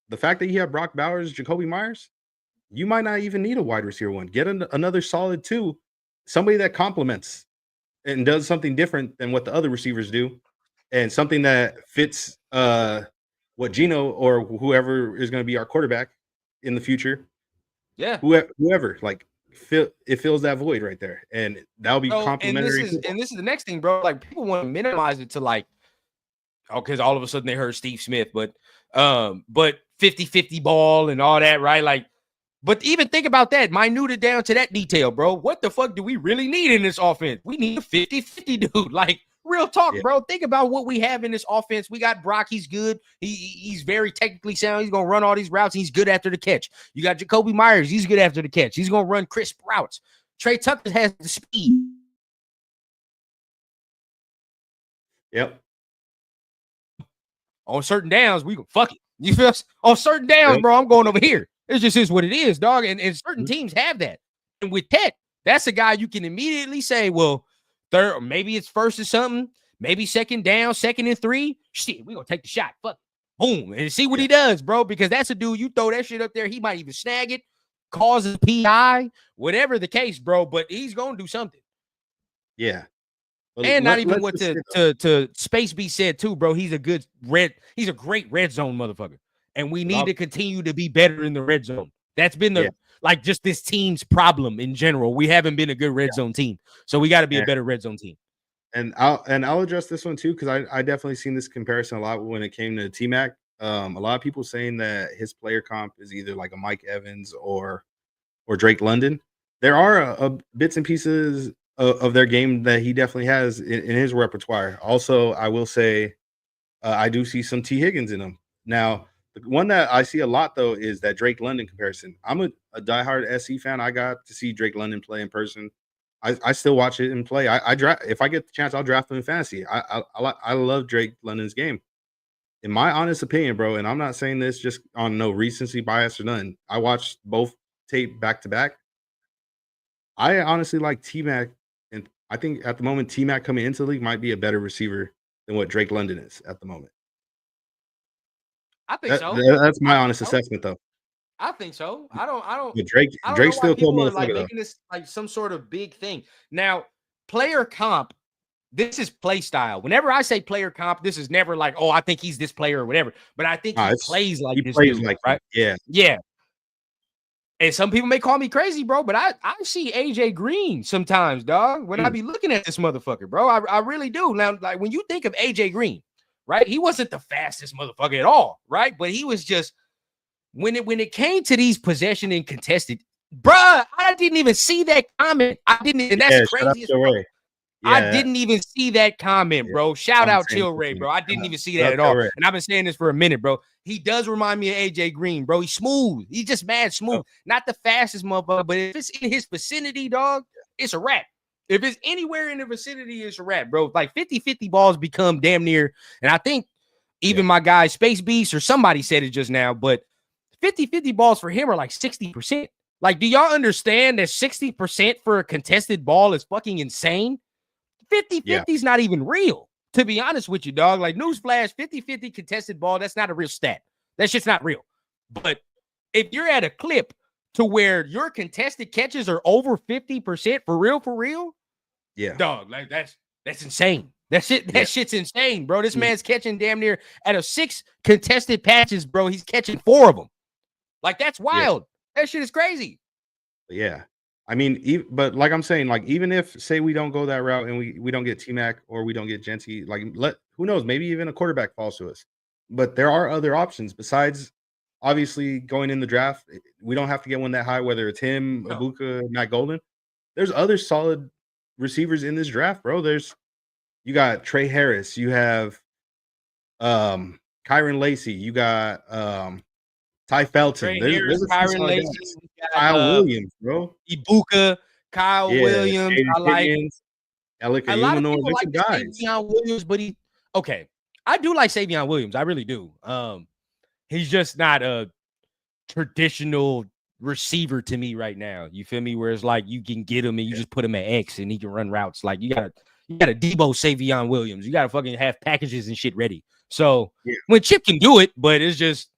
the fact that you have Brock Bowers, Jacoby Myers, you might not even need a wide receiver one. Get another solid 2, somebody that complements and does something different than what the other receivers do, and something that fits what Geno or whoever is going to be our quarterback in the future. Yeah, whoever like it fills that void right there, and that'll be complimentary. And this is the next thing, bro. Like people want to minimize it to like, because all of a sudden they heard Steve Smith, but 50-50 ball and all that, right? Like, but even think about that, minute it down to that detail, bro. What the fuck do we really need in this offense? We need a 50-50 dude. Like, real talk, bro. Think about what we have in this offense. We got Brock. He's good. He's very technically sound. He's going to run all these routes. He's good after the catch. You got Jacoby Myers. He's good after the catch. He's going to run crisp routes. Trey Tucker has the speed. Yep. On certain downs, we go fuck it. You feel us? On certain downs, bro, I'm going over here. It just is what it is, dog. And certain teams have that. And with Tet, that's a guy you can immediately say, well, third, or maybe it's first or something, maybe second down, 2nd and 3. Shit, we gonna take the shot. Fuck. Boom. And see what he does, bro. Because that's a dude, you throw that shit up there, he might even snag it, cause a PI, whatever the case, bro. But he's gonna do something. Yeah. Well, and not even what to Space B said too, bro. He's a great red zone motherfucker. And we need to continue to be better in the red zone. That's been just this team's problem in general. We haven't been a good red zone team. So we got to be a better red zone team. And I'll address this one too, because I definitely seen this comparison a lot when it came to T-Mac. A lot of people saying that his player comp is either like a Mike Evans or Drake London. There are bits and pieces of their game that he definitely has in his repertoire. Also, I will say I do see some T. Higgins in him. Now, the one that I see a lot, though, is that Drake London comparison. I'm a diehard SC fan. I got to see Drake London play in person. I still watch it and play. I draft if I get the chance, I'll draft him in fantasy. I love Drake London's game. In my honest opinion, bro, and I'm not saying this just on no recency bias or nothing. I watched both tape back to back. I honestly like T-Mac, and I think at the moment T-Mac coming into the league might be a better receiver than what Drake London is at the moment. I think so. That's my honest assessment, though. I think so. I don't. But Drake still people are like making this like some sort of big thing. Now, player comp, this is play style. Whenever I say player comp, this is never like, oh, I think he's this player or whatever. But I think he plays like this dude, like right? Yeah. And some people may call me crazy, bro, but I see AJ Green sometimes, dog, when I be looking at this motherfucker, bro. I really do. Now, like when you think of AJ Green, right? He wasn't the fastest motherfucker at all, right? But he was just when it came to these possession and contested, bruh, I didn't even see that comment. I didn't, and that's crazy. I didn't even see that comment, bro. Shout out Chill Ray, bro. I didn't even see that at all. And I've been saying this for a minute, bro. He does remind me of AJ Green, bro. He's smooth. He's just mad smooth. Not the fastest motherfucker, but if it's in his vicinity, dog, it's a wrap. If it's anywhere in the vicinity, it's a wrap, bro. Like 50-50 balls become damn near. And I think even my guy, Space Beast, or somebody said it just now, but 50-50 balls for him are like 60%. Like, do y'all understand that 60% for a contested ball is fucking insane? 50-50 is not even real, to be honest with you, dog. Like, newsflash, 50-50 contested ball, that's not a real stat. That's just not real. But if you're at a clip to where your contested catches are over 50% for real, dog, like that's insane. That shit's insane, bro. This man's catching damn near out of 6 contested patches, bro. He's catching 4 of them. Like, that's wild. That shit is crazy. Yeah. I mean, but like I'm saying, like, even if, say, we don't go that route and we don't get T-Mac or we don't get Genty, like, who knows, maybe even a quarterback falls to us. But there are other options besides, obviously, going in the draft. We don't have to get one that high, whether it's him, Ibuka, Matt Golden. There's other solid receivers in this draft, bro. You got Trey Harris. You have Kyron Lacey. You got Ty Felton. There's Kyron Lacey. Kyle Williams, bro. Ibuka, Kyle Williams. I like Alec a lot of people like Savion Williams, but I do like Savion Williams. I really do. He's just not a traditional receiver to me right now. You feel me? Where it's like you can get him and you just put him at X and he can run routes. Like you got a Debo Savion Williams. You got to fucking have packages and shit ready. So when Chip can do it, but it's just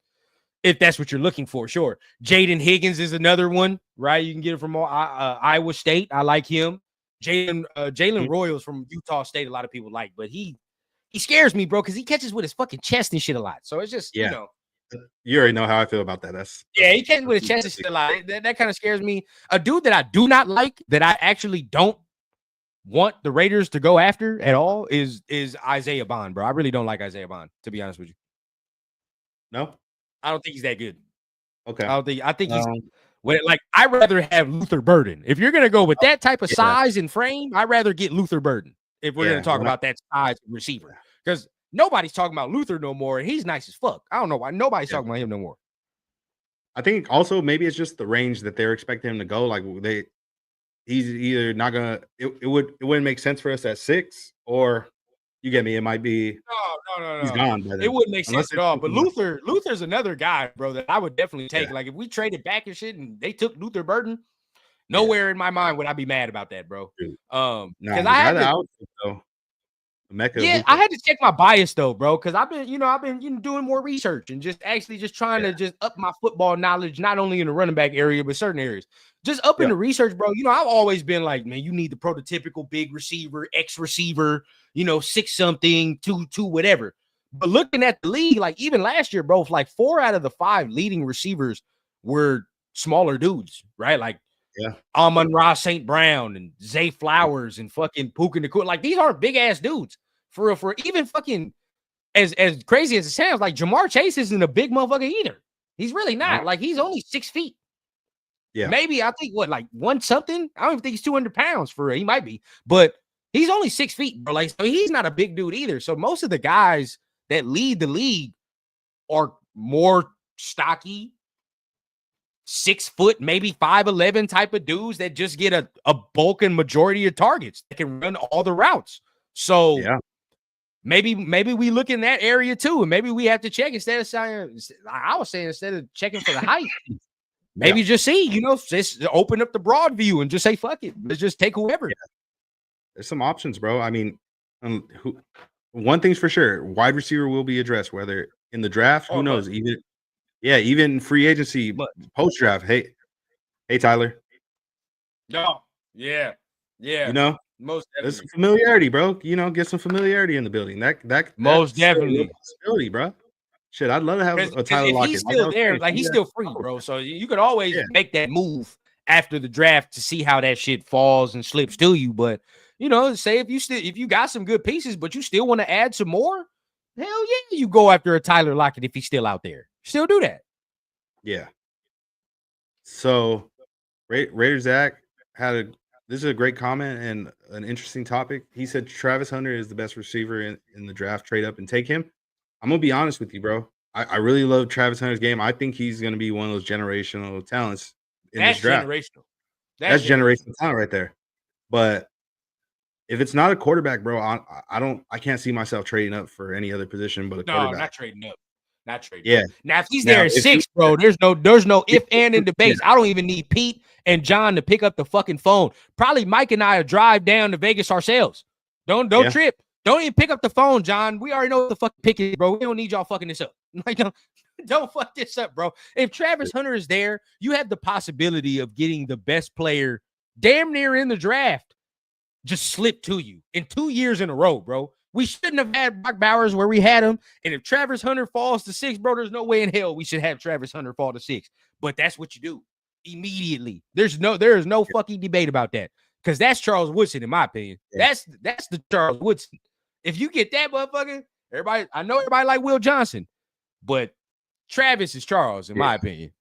if that's what you're looking for, sure. Jaden Higgins is another one, right? You can get it from Iowa State. I like him. Jalen Royals from Utah State. A lot of people like, but he scares me, bro, because he catches with his fucking chest and shit a lot. So it's just you know. You already know how I feel about that. He catches with his chest and shit a lot. That kind of scares me. A dude that I do not like, that I actually don't want the Raiders to go after at all is Isaiah Bond, bro. I really don't like Isaiah Bond, to be honest with you. No, I don't think he's that good. Okay, I think he's I'd rather have Luther Burden. If you're gonna go with that type of size and frame, I'd rather get Luther Burden if we're gonna talk about that size receiver, because nobody's talking about Luther no more, and he's nice as fuck. I don't know why nobody's talking about him no more. I think also maybe it's just the range that they're expecting him to go. Like he's either not gonna. It wouldn't make sense for us at 6, or You get me? It might be he's No. gone by then. It wouldn't make sense at all. But Luther. Luther's another guy, bro, that I would definitely take. Like if we traded back and shit and they took Luther Burton, nowhere in my mind would I be mad about that, bro. Because I had to. Mecca. Yeah, I had to check my bias though, bro, because I've been doing more research and just trying to just up my football knowledge, not only in the running back area, but certain areas. Just up in the research, bro. I've always been like, man, you need the prototypical big receiver, X receiver, 6 something, 2 whatever. But looking at the league, like even last year, bro, like 4 out of the 5 leading receivers were smaller dudes, right? Like Amon-Ra St. Brown and Zay Flowers and fucking Puka Nacua. Like these aren't big ass dudes. For even fucking as crazy as it sounds, like Jamar Chase isn't a big motherfucker either. He's really not. Like he's only 6 feet. Yeah. Maybe I think like 1 something. I don't even think he's 200 pounds for real. He might be, but he's only 6 feet, bro. Like so he's not a big dude either. So most of the guys that lead the league are more stocky, 6 foot, maybe 5'11" type of dudes that just get a bulking majority of targets. They can run all the routes. So maybe we look in that area too, and maybe we have to check instead of saying. I was saying instead of checking for the height, maybe just see, just open up the broad view and just say fuck it. Let's just take whoever. There's some options, bro. I mean, one thing's for sure: wide receiver will be addressed, whether in the draft. Who knows? Even free agency, post draft. Hey, Tyler. No, yeah. Most definitely. There's some familiarity, bro. Get some familiarity in the building. That most definitely possibility, bro. Shit, I'd love to have a Tyler Lockett. He's still there, like he's still free, bro. So you could always make that move after the draft to see how that shit falls and slips to you. But say if you got some good pieces, but you still want to add some more, hell yeah, you go after a Tyler Lockett if he's still out there. Still do that. Yeah. So Raider Zach this is a great comment and an interesting topic. He said Travis Hunter is the best receiver in the draft. Trade up and take him. I'm going to be honest with you, bro. I really love Travis Hunter's game. I think he's going to be one of those generational talents in this draft. That's generational talent right there. But if it's not a quarterback, bro, I can't see myself trading up for any other position but a quarterback. No, not trading up. Not trading. Yeah. Now, if he's there at 6, bro, there's no if and in debate. I don't even need Pete and John to pick up the fucking phone. Probably Mike and I will drive down to Vegas ourselves. Don't trip. Don't even pick up the phone, John. We already know what the fuck pick is, bro. We don't need y'all fucking this up. Like, don't fuck this up, bro. If Travis Hunter is there, you have the possibility of getting the best player damn near in the draft just slip to you in 2 years in a row, bro. We shouldn't have had Brock Bowers where we had him. And if Travis Hunter falls to 6, bro, there's no way in hell we should have Travis Hunter fall to 6. But that's what you do immediately. There is no fucking debate about that. Because that's Charles Woodson, in my opinion. That's the Charles Woodson. If you get that motherfucker, I know everybody like Will Johnson, but Travis is Charles, in my opinion.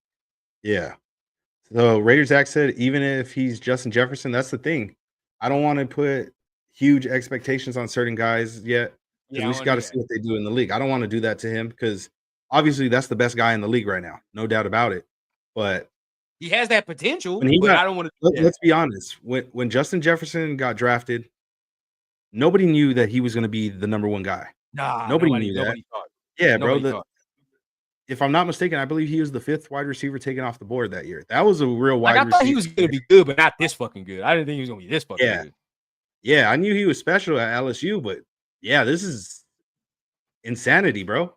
Yeah. So Raiders Act said, even if he's Justin Jefferson, that's the thing. I don't want to put huge expectations on certain guys yet. We just got to see what they do in the league. I don't want to do that to him because obviously that's the best guy in the league right now. No doubt about it. But he has that potential, but I don't want to. Let's be honest. When Justin Jefferson got drafted, nobody knew that he was going to be the number 1 guy. Nobody knew that. Nobody thought. Yeah, bro. If I'm not mistaken, I believe he was the 5th wide receiver taken off the board that year. That was a real wide receiver. I thought he was going to be good, but not this fucking good. I didn't think he was going to be this fucking good. Yeah, I knew he was special at LSU, but this is insanity, bro.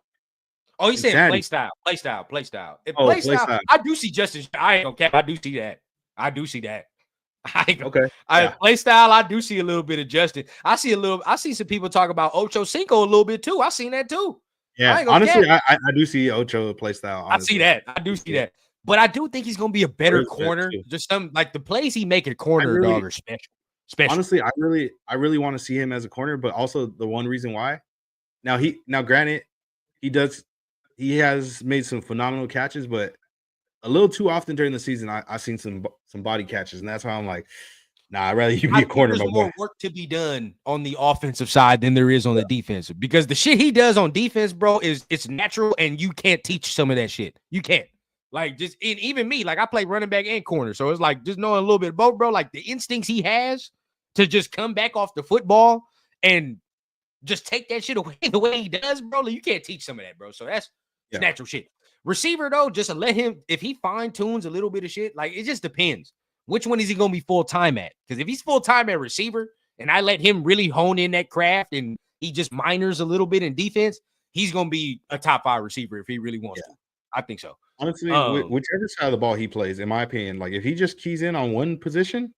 Oh, he's saying play style. Play style. Play style. I do see Justin. I ain't okay. I do see that. Play style. I do see a little bit of Justin. I see some people talk about Ocho Cinco a little bit too. I seen that too. Yeah, honestly, I do see Ocho play style. I see Honestly. that. I do see that. But I do think he's going to be a better corner. Just some like the plays he make at corner, dog, are special. Honestly, I really want to see him as a corner, but also the one reason why. Now granted, he has made some phenomenal catches, but a little too often during the season, I've seen some body catches, and that's why I'm like, nah, I'd rather you be a corner. There's more work to be done on the offensive side than there is on the defensive, because the shit he does on defense, bro, it's natural, and you can't teach some of that shit. You can't. Like, even me, like I play running back and corner, so it's like just knowing a little bit of both, bro. Like the instincts he has to just come back off the football and just take that shit away the way he does, bro. Like, you can't teach some of that, bro. So that's natural shit. Receiver, though, just to let him, if he fine tunes a little bit of shit, like it just depends. Which one is he going to be full time at? Because if he's full time at receiver and I let him really hone in that craft and he just minors a little bit in defense, he's going to be a top 5 receiver if he really wants to. I think so. Honestly, whichever side of the ball he plays, in my opinion, like if he just keys in on one position,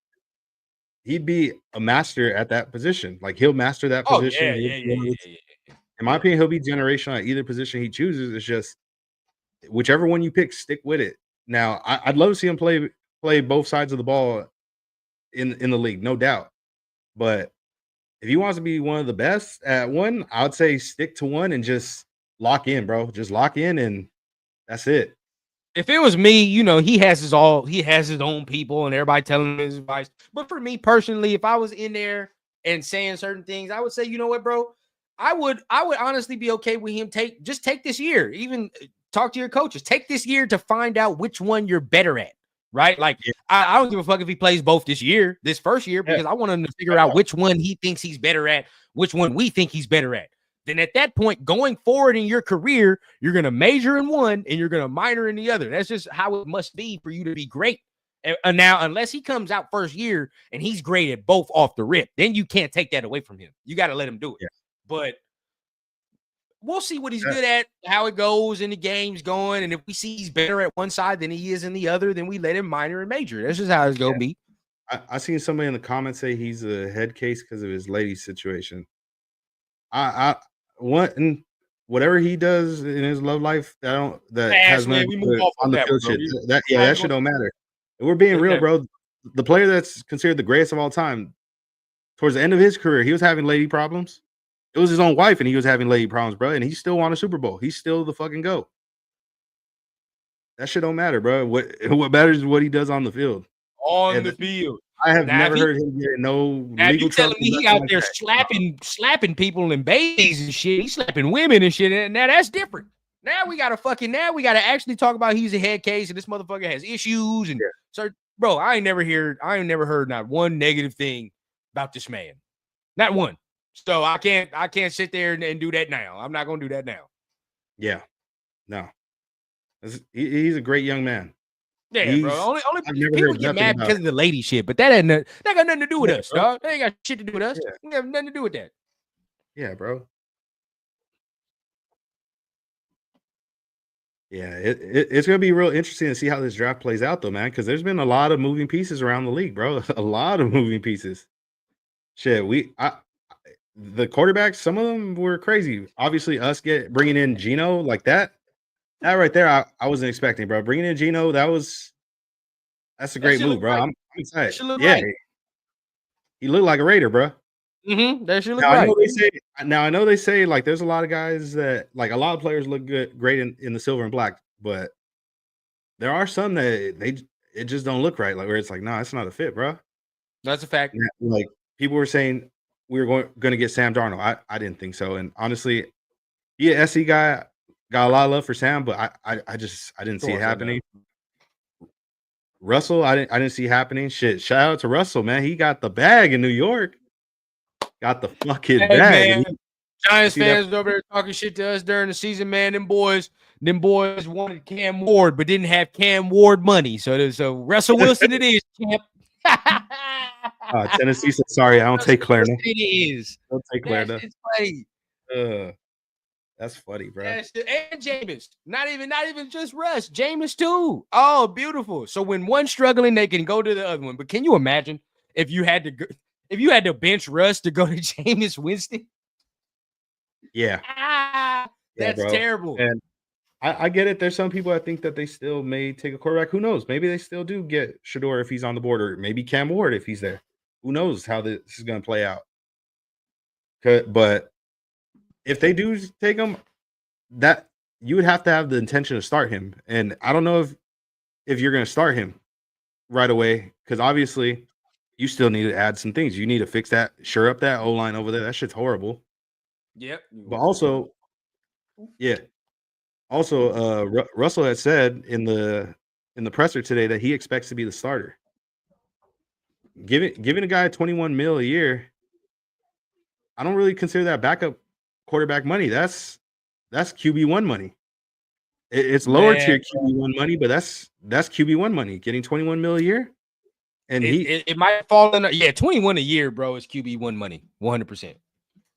he'd be a master at that position. Like he'll master that position. In my opinion, he'll be generational at either position he chooses. It's just whichever one you pick, stick with it. Now, I'd love to see him play both sides of the ball in the league, no doubt. But if he wants to be one of the best at one, I would say stick to one and just lock in, bro. Just lock in, and that's it. If it was me, he has his own people and everybody telling him his advice. But for me personally, if I was in there and saying certain things, I would say, you know what, bro? I would honestly be okay with him take this year. Even talk to your coaches. Take this year to find out which one you're better at. Right? Like, I don't give a fuck if he plays both this first year, because I want him to figure out which one he thinks he's better at, which one we think he's better at. Then at that point, going forward in your career, you're going to major in one and you're going to minor in the other. That's just how it must be for you to be great. And now, unless he comes out first year and he's great at both off the rip, then you can't take that away from him. You got to let him do it. Yeah. But we'll see what he's good at, how it goes in the game's going. And if we see he's better at one side than he is in the other, then we let him minor and major. That's just how it's going to be. I seen somebody in the comments say he's a head case because of his lady situation. Whatever he does in his love life, that has nothing on the field shit. That shit don't matter. If we're being real, bro. The player that's considered the greatest of all time, towards the end of his career, he was having lady problems. It was his own wife, and he was having lady problems, bro. And he still won a Super Bowl. He's still the fucking GOAT. That shit don't matter, bro. What matters is what he does on the field. The field. I have never heard him get no legal trouble. Telling me he out there slapping people and babies and shit. He's slapping women and shit. And now that's different. Now we gotta actually talk about he's a head case and this motherfucker has issues. And so, bro, I ain't never heard not one negative thing about this man. Not one. So I can't sit there and do that now. I'm not gonna do that now. Yeah. No. He's a great young man. Yeah, bro. Only people get mad because of the lady shit, but that got nothing to do with us, dog. That ain't got shit to do with us. Yeah. We have nothing to do with that. Yeah, bro. Yeah, it's gonna be real interesting to see how this draft plays out, though, man. Because there's been a lot of moving pieces around the league, bro. A lot of moving pieces. Shit, the quarterbacks, some of them were crazy. Obviously, us bringing in Geno like that. That right there, I wasn't expecting, bro. Bringing in Geno, that's a great move, bro. I'm excited. Yeah, he looked like a Raider, bro. That should look right. I know they say like there's a lot of guys that like a lot of players look great in the silver and black, but there are some that it just don't look right. Like where it's like, no, it's not a fit, bro. That's a fact. Like people were saying we were going to get Sam Darnold. I didn't think so, and honestly, SC guy. Got a lot of love for Sam, but I didn't see it happening. Russell, I didn't see happening. Shit, shout out to Russell, man. He got the bag in New York. Got the fucking bag. Giants fans over there talking shit to us during the season, man. Them boys wanted Cam Ward, but didn't have Cam Ward money. So Russell Wilson it is, champ. Tennessee said, sorry, I don't take Claire. It is. Don't take Claire. It's funny. That's funny, bro. And Jameis. Not even just Russ. Jameis too. Oh, beautiful. So when one's struggling, they can go to the other one. But can you imagine if you had to bench Russ to go to Jameis Winston? Yeah. That's terrible. And I get it. There's some people that think that they still may take a quarterback. Who knows? Maybe they still do get Shador if he's on the board, or maybe Cam Ward if he's there. Who knows how this is going to play out? But if they do take him, that you would have to have the intention to start him. And I don't know if you're going to start him right away, because obviously you still need to add some things. You need to fix that, shore up that O-line over there. That shit's horrible. Yep. But also, Russell had said in the presser today that he expects to be the starter. Giving a guy $21 million a year, I don't really consider that backup quarterback money. That's QB1 money. It's lower tier QB1 money, but that's QB1 money. Getting 21 mil a year, and it might fall in. 21 a year, bro, is QB1 money, 100%.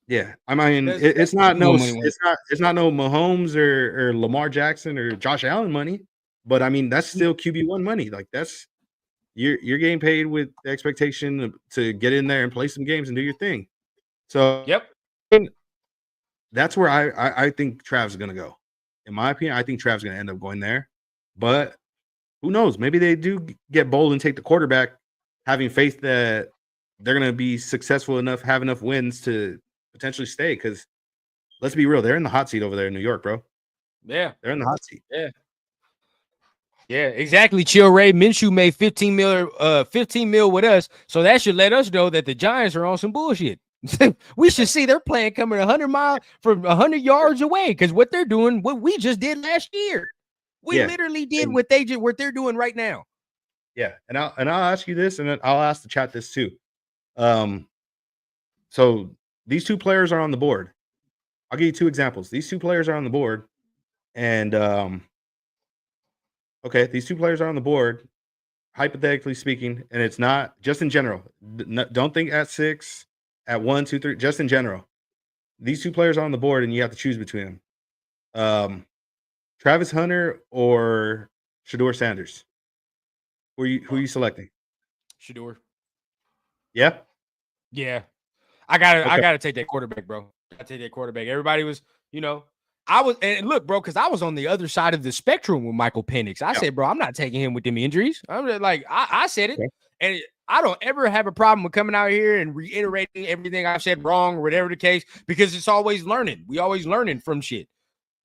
Yeah, I mean, it's not no Mahomes or Lamar Jackson or Josh Allen money, but I mean that's still QB1 money. Like that's you're getting paid with the expectation to get in there and play some games and do your thing. So yep, that's where I think Trav's is gonna go. In my opinion, I think Trav's gonna end up going there, but who knows? Maybe they do get bold and take the quarterback, having faith that they're gonna be successful enough, have enough wins to potentially stay. Because let's be real, they're in the hot seat over there in New York, bro. Yeah, they're in the hot seat. Yeah, exactly. Chill Ray Minshew made 15 mil with us, so that should let us know that the Giants are on some bullshit. We should see their plan coming 100 miles from 100 yards away, because what they're doing, what we just did last year, we literally did what they're doing right now. Yeah, and I'll ask you this, and then I'll ask the chat this too. So these two players are on the board. I'll give you two examples. These two players are on the board, and okay, these two players are on the board, hypothetically speaking, and it's not just in general. Don't think at 6, at 1, 2, 3. Just in general, these two players are on the board, and you have to choose between them. Travis Hunter or Shedeur Sanders. Who are you selecting? Shedeur. Yeah. Yeah. I gotta take that quarterback, bro. I take that quarterback. Everybody was, and look, bro, because I was on the other side of the spectrum with Michael Penix. I said, bro, I'm not taking him with them injuries. I'm just like, I said it, and I don't ever have a problem with coming out here and reiterating everything I've said wrong or whatever the case, because it's always learning. We always learning from shit,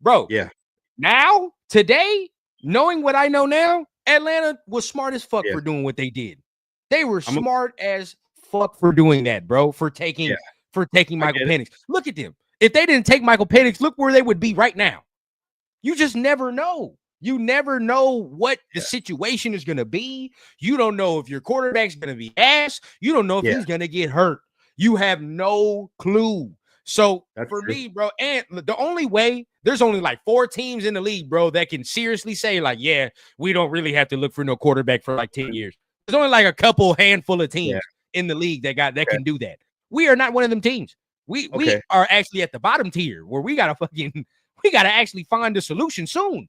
bro. Yeah. Now, today, knowing what I know now, Atlanta was smart as fuck for doing what they did. They were smart as fuck for doing that, bro. For taking Michael Penix. Look at them. If they didn't take Michael Penix, look where they would be right now. You just never know. You never know what the situation is going to be. You don't know if your quarterback's going to be ass. You don't know if he's going to get hurt. You have no clue. So for me, bro, and the only way, there's only like 4 teams in the league, bro, that can seriously say like, yeah, we don't really have to look for no quarterback for like 10 years. There's only like a handful of teams in the league that can do that. We are not one of them teams. We are actually at the bottom tier where we gotta actually find a solution soon.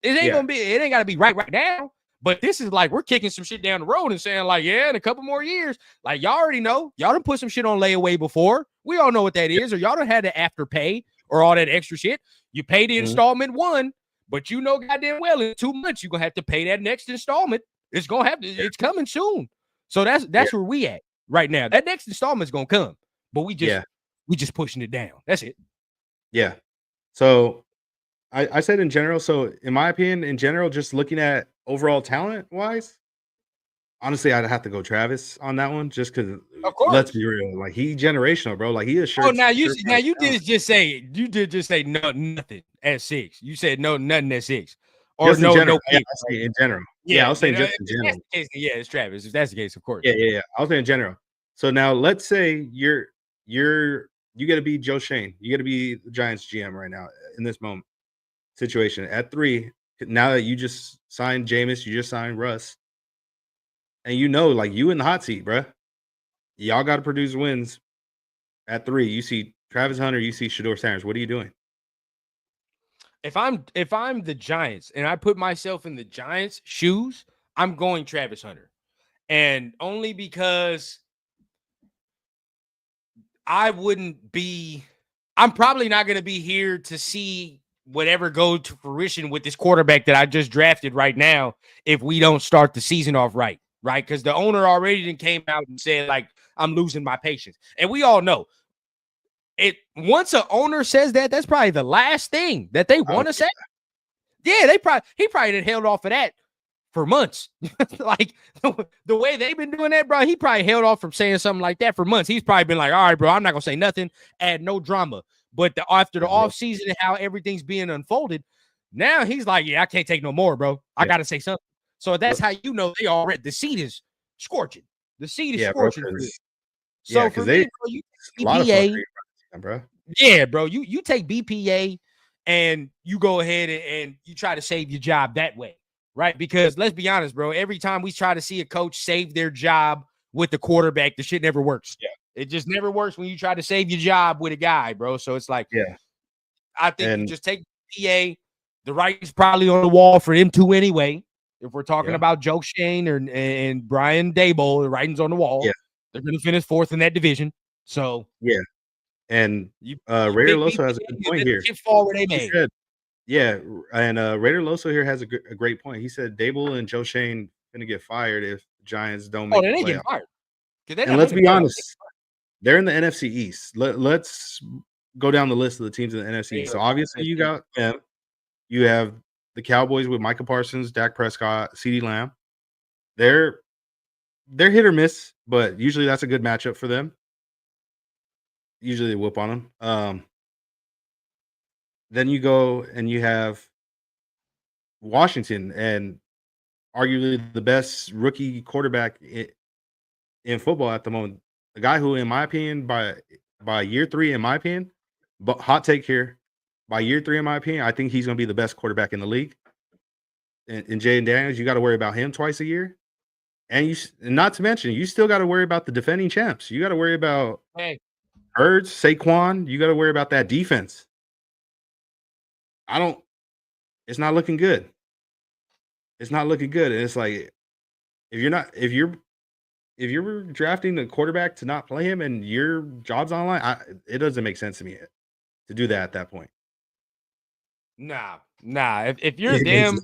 It ain't gotta be right now. But this is like we're kicking some shit down the road and saying like, in a couple more years, like y'all already know, y'all done put some shit on layaway before. We all know what that is, or y'all done had the afterpay or all that extra shit. You pay the installment one, but you know goddamn well in 2 months you're gonna have to pay that next installment. It's gonna happen. It's coming soon. So that's where we at right now. That next installment's gonna come, but we just pushing it down. That's it. Yeah. So I said in general. So in my opinion, in general, just looking at overall talent wise, honestly, I'd have to go Travis on that one, just because. Of course. Let's be real. Like he generational, bro. Like he is sure. Oh, you did just say no nothing at 6. You said nothing at 6. Or just no in general. Yeah, I was saying just in general. It's Travis. If that's the case, of course. Yeah. I was saying in general. So now let's say you got to be Joe Shane. You got to be the Giants GM right now in this moment situation at 3. Now that you just signed Jameis, you just signed Russ, and like you in the hot seat, bro. Y'all got to produce wins at 3. You see Travis Hunter, you see Shedeur Sanders. What are you doing? If I'm the Giants and I put myself in the Giants' shoes, I'm going Travis Hunter, and only because I'm probably not going to be here to see whatever go to fruition with this quarterback that I just drafted right now if we don't start the season off right? Because the owner already came out and said, like, I'm losing my patience. And we all know it. Once an owner says that, that's probably the last thing that they want to say. Yeah, he probably done held off of that for months. Like the way they've been doing that, bro, he probably held off from saying something like that for months. He's probably been like, all right, bro, I'm not going to say nothing, add no drama. But after the offseason and how everything's being unfolded, now he's like, yeah, I can't take no more, bro. I got to say something. So that's how you know they already, the seat is scorching. The seat is scorching. Bro, so for me, bro, you EPA, bro. Yeah, bro. You take BPA and you go ahead and you try to save your job that way, right? Because let's be honest, bro. Every time we try to see a coach save their job with the quarterback, the shit never works. Yeah. It just never works when you try to save your job with a guy, bro. So it's like, Yeah. I think you just take BPA. The writing's probably on the wall for them two anyway. If we're talking about Joe Shane and Brian Daboll, the writing's on the wall. Yeah. They're going to finish fourth in that division. So yeah. And Raider Loso has a good point here. He said, and Raider Loso here has a great point. He said Daboll and Joe Shane going to get fired if the Giants don't make the playoffs. Getting fired. And let's be honest, they're in the NFC East. Let's go down the list of the teams in the NFC. So obviously you got them. You have the Cowboys with Micah Parsons, Dak Prescott, CeeDee Lamb. They're hit or miss, but usually that's a good matchup for them. Usually they whoop on them. Then you go and you have Washington, and arguably the best rookie quarterback in football at the moment. A guy who, in my opinion, by year 3, in my opinion, but hot take here, by year 3, in my opinion, I think he's going to be the best quarterback in the league. And Jaden Daniels, you got to worry about him twice a year. And not to mention, you still got to worry about the defending champs. You got to worry about Hurts, Saquon. You got to worry about that defense. It's not looking good. It's not looking good. And it's like, if you're drafting a quarterback to not play him and your job's online, it doesn't make sense to me to do that at that point. Nah. If you're them,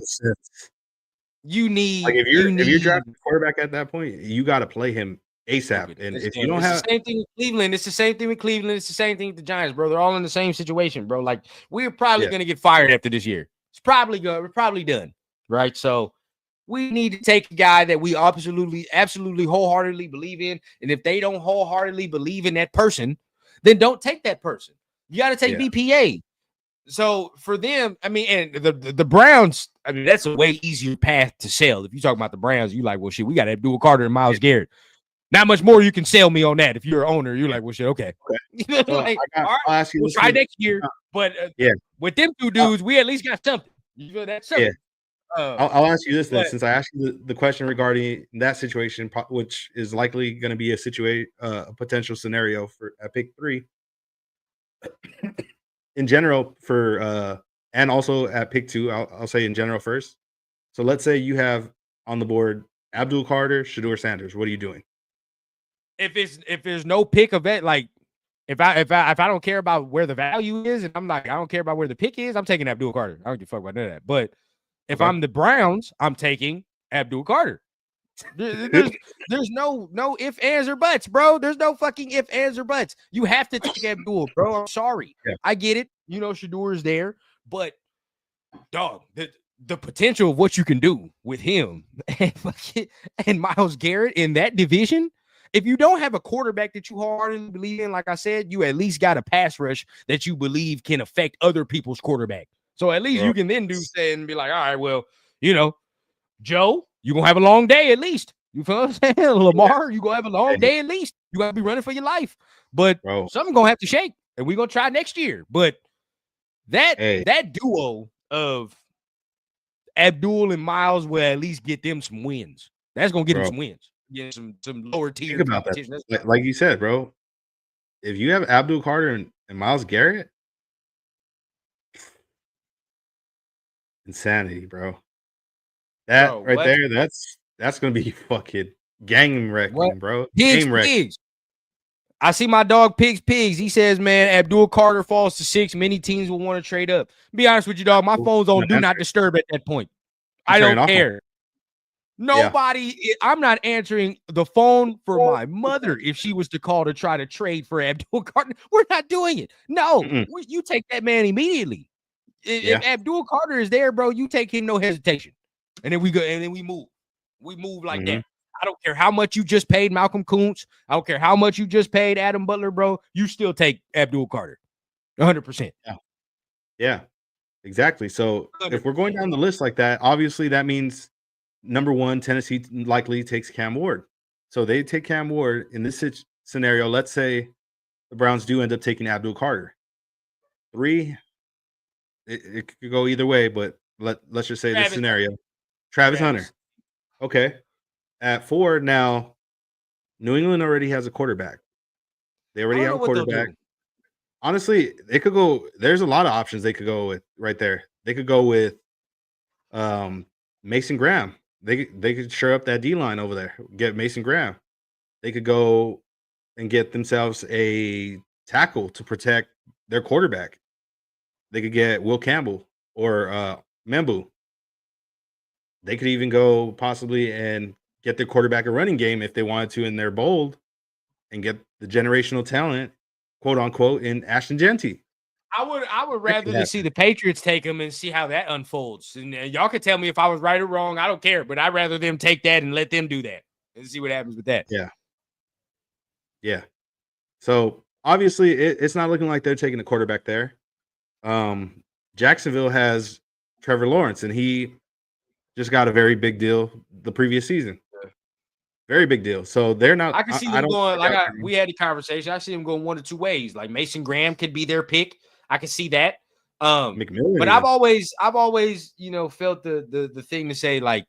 you need if you're drafting a quarterback at that point, you got to play him ASAP. And if you don't have the same thing with Cleveland, it's the same thing with Cleveland. It's the same thing with the Giants, bro. They're all in the same situation, bro. Like, we're probably going to get fired after this year. It's probably good. We're probably done, right? So we need to take a guy that we absolutely wholeheartedly believe in. And if they don't wholeheartedly believe in that person, then don't take that person. You got to take BPA. So for them, I mean, and the Browns, I mean, that's a way easier path to sell. If you talk about the Browns, you like, well, shit, we got Abdul Carter and Myles Garrett. Not much more you can sell me on that. If you're an owner, you're like, well, shit, okay. So like, all right, I'll ask you, we'll try next year. But with them two dudes, we at least got something. You feel that? Something. I'll ask you this then, since I asked you the question regarding that situation, which is likely going to be a potential scenario for at pick 3. In general, and also at pick 2, I'll say in general first. So let's say you have on the board Abdul Carter, Shedeur Sanders. What are you doing? If there's no pick of it, like if I don't care about where the value is, and I'm like, I don't care about where the pick is, I'm taking Abdul Carter. I don't give a fuck about none of that. But if I'm the Browns, I'm taking Abdul Carter. There's no ifs, ands, or buts, bro. There's no fucking ifs, ands, or buts. You have to take Abdul, bro. I'm sorry. I get it. You know, Shedeur is there, but dog, the potential of what you can do with him and Myles Garrett in that division. If you don't have a quarterback that you wholeheartedly believe in, like I said, you at least got a pass rush that you believe can affect other people's quarterback. So at least you can then say and be like, all right, well, you know, Joe, you're going to have a long day at least. You feel what I'm saying? Lamar, you're going to have a long day at least. You got to be running for your life. But something's going to have to shake, and we're going to try next year. But that duo of Abdul and Myles will at least get them some wins. That's going to get them some wins. Get some lower tier. Think about that. Like you said, bro, if you have Abdul Carter and Myles Garrett, insanity, bro. That there, that's gonna be fucking game wrecking, bro. Game wrecking. I see my dog Pigs. He says, man, Abdul Carter falls to 6. Many teams will want to trade up. Be honest with you, dog. My phone's on do not disturb at that point. I don't care. Nobody, I'm not answering the phone for my mother if she was to call to try to trade for Abdul Carter. We're not doing it. No, you take that man immediately. If Abdul Carter is there, bro, you take him, no hesitation. And then we go, and then we move. We move like that. I don't care how much you just paid Malcolm Kuntz. I don't care how much you just paid Adam Butler, bro. You still take Abdul Carter. 100%. Yeah, exactly. So 100%. If we're going down the list like that, obviously that means number 1, Tennessee likely takes Cam Ward. So they take Cam Ward in this scenario. Let's say the Browns do end up taking Abdul Carter. 3, it could go either way, but let's just say this scenario. Travis Hunter. Okay. At 4 now, New England already has a quarterback. They already have a quarterback. Honestly, they could go. There's a lot of options they could go with right there. They could go with Mason Graham. They could shore up that D line over there. Get Mason Graham. They could go and get themselves a tackle to protect their quarterback. They could get Will Campbell or Membu. They could even go possibly and get their quarterback a running game if they wanted to, and they're bold, and get the generational talent, quote unquote, in Ashton Genty. I would rather than see the Patriots take them and see how that unfolds. And y'all can tell me if I was right or wrong. I don't care, but I'd rather them take that and let them do that and see what happens with that. Yeah. Yeah. So obviously it's not looking like they're taking a quarterback there. Jacksonville has Trevor Lawrence, and he just got a very big deal the previous season. Very big deal. So they're not. I can see them going we had the conversation. I see them going one of two ways. Like Mason Graham could be their pick. I can see that. McMillan, but I've always, felt the thing to say like